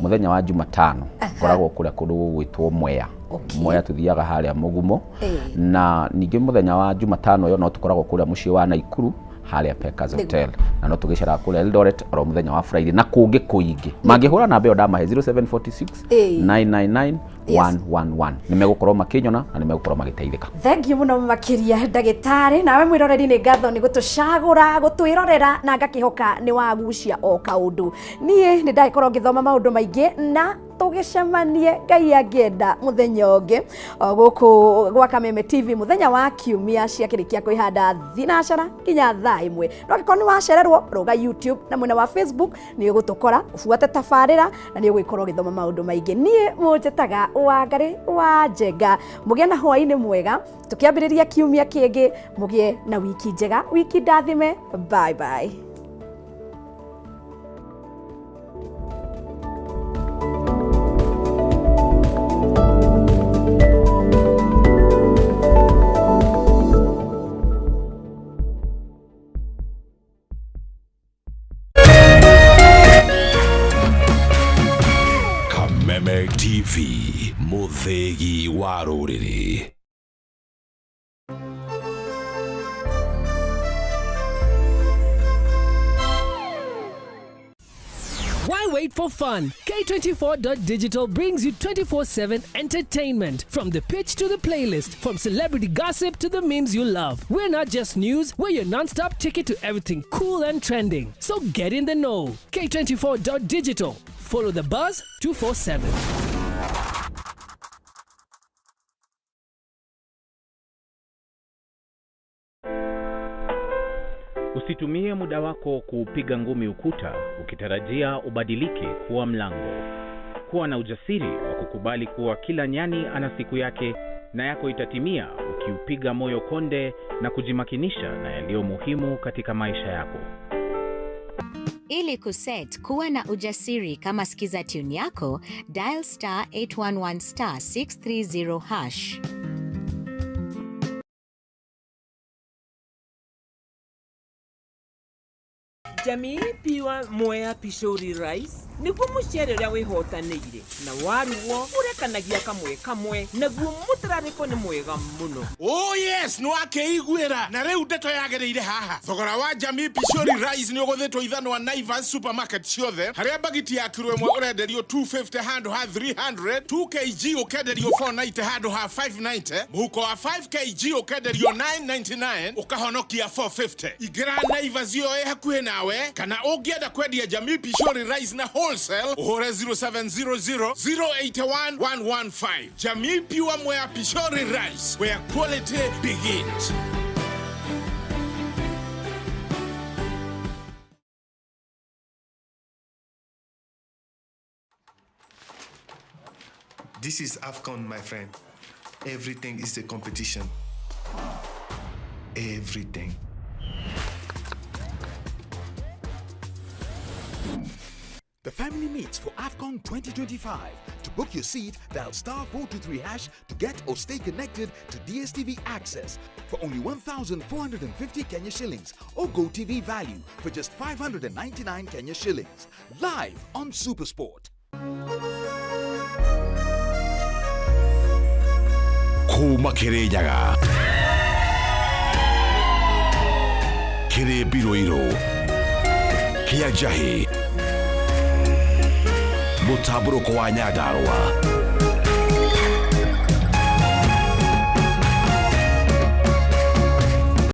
mũthenya wa Jumatano ngoragwo kũrĩa kũndũ gũgwĩtwo Mwea. Mwea tuthiaga harĩa Mũgumo na ningĩ mũthenya wa Jumatano yo no tũkoragwo kũrĩa mũciĩ wa Naikuru harĩa Pekas Hotel na no tũgĩcera kũrĩa Eldoret oro mũthenya wa Friday na kũngĩ kũingĩ mangĩhũra namba ĩyo ndamahe 0746 999 111 nĩ megũkorwo makĩnyona na nĩ megũkorwo magĩteithĩka. Thengio mũno makĩria ndagĩtarĩ nawe mwĩroreri nĩ ngatho nĩ gũtũcagũra gũtwĩrorera na ngakĩhoka nĩ wagucia o kaũndũ. Niĩ nĩ ndagĩkorwo ngĩthoma maũndũ maingĩ na tũgĩcemanie Ngai angĩenda mũthenya ũngĩ gũkũ gwa Kameme TV mũthenya wa kiumia ciakĩrĩkia kwĩhanda thinacara nginya thaa ĩmwe. No angĩkorwo nĩ wacererwo rũga YouTube na mwena wa Facebook nĩ ũgũtũkora ũbuate tabarĩra na nĩ ũgũkorwo ũgĩthoma maũndũ maingĩ. Niĩ mũnjĩtaga Wangari wa Njenga. Mũgĩe na hwaĩ-inĩ mwega tũkĩambĩrĩria kiumia kĩngĩ mũgĩe na wiki njega wiki ndathime. Bye bye. Kameme TV muthegi wa rũrĩrĩ. Why wait for fun? K24.digital brings you 24/7 entertainment. From the pitch to the playlist, from celebrity gossip to the memes you love. We're not just news, we're your non-stop ticket to everything cool and trending. So get in the know. K24.digital. Follow the buzz 247. Usitumie muda wako kupiga ngumi ukuta ukitarajia ubadilike kuwa mlango. Kuwa na ujasiri wa kukubali kuwa kila nyani ana siku yake na yako itatimia ukiupiga moyo konde na kujimakinisha na yaliyo muhimu katika maisha yako. Ili kuset kuwa na ujasiri kama sikiza tune yako, dial *811*630#. Jamii piwa Mwea Pishori Rice niguo mucere uria wihotanĩire na waruo urekanagia kamwe naguo mutararĩko nĩ mwega muno. Oh yes, no akeiguĩra na rĩu ndeto yagereire haha. Thogora wa Jamii Pishori Rice nĩ ũgũthĩtwo ithano wa Naivas supermarket ciothe harĩa bagiti ya kilo ĩmwe ũrenderio 250 handũ ha 300, 2 kg ũkenderio 490 handũ ha 590, mũhuko wa 5 kg ũkenderio 999 ũkahonokia 450. Ingĩra Naivas yo hakuhĩ nawe kana ũngĩenda kwendia Jamii Pishori Rice na wholesale uhore 0700 081 115. Jamii Pure Mwea Pishori Rice, where quality begins. This is AFCON, my friend. Everything is a competition. Everything. The family meets for AFCON 2025. To book your seat, dial *423# to get or stay connected to DSTV Access for only 1,450 Kenya shillings or GoTV value for just 599 Kenya shillings. Live on SuperSport. Kuma Kirinyaga, Kiri Biroiro, Kiajahi, Mutaburuko wa Nyandarua.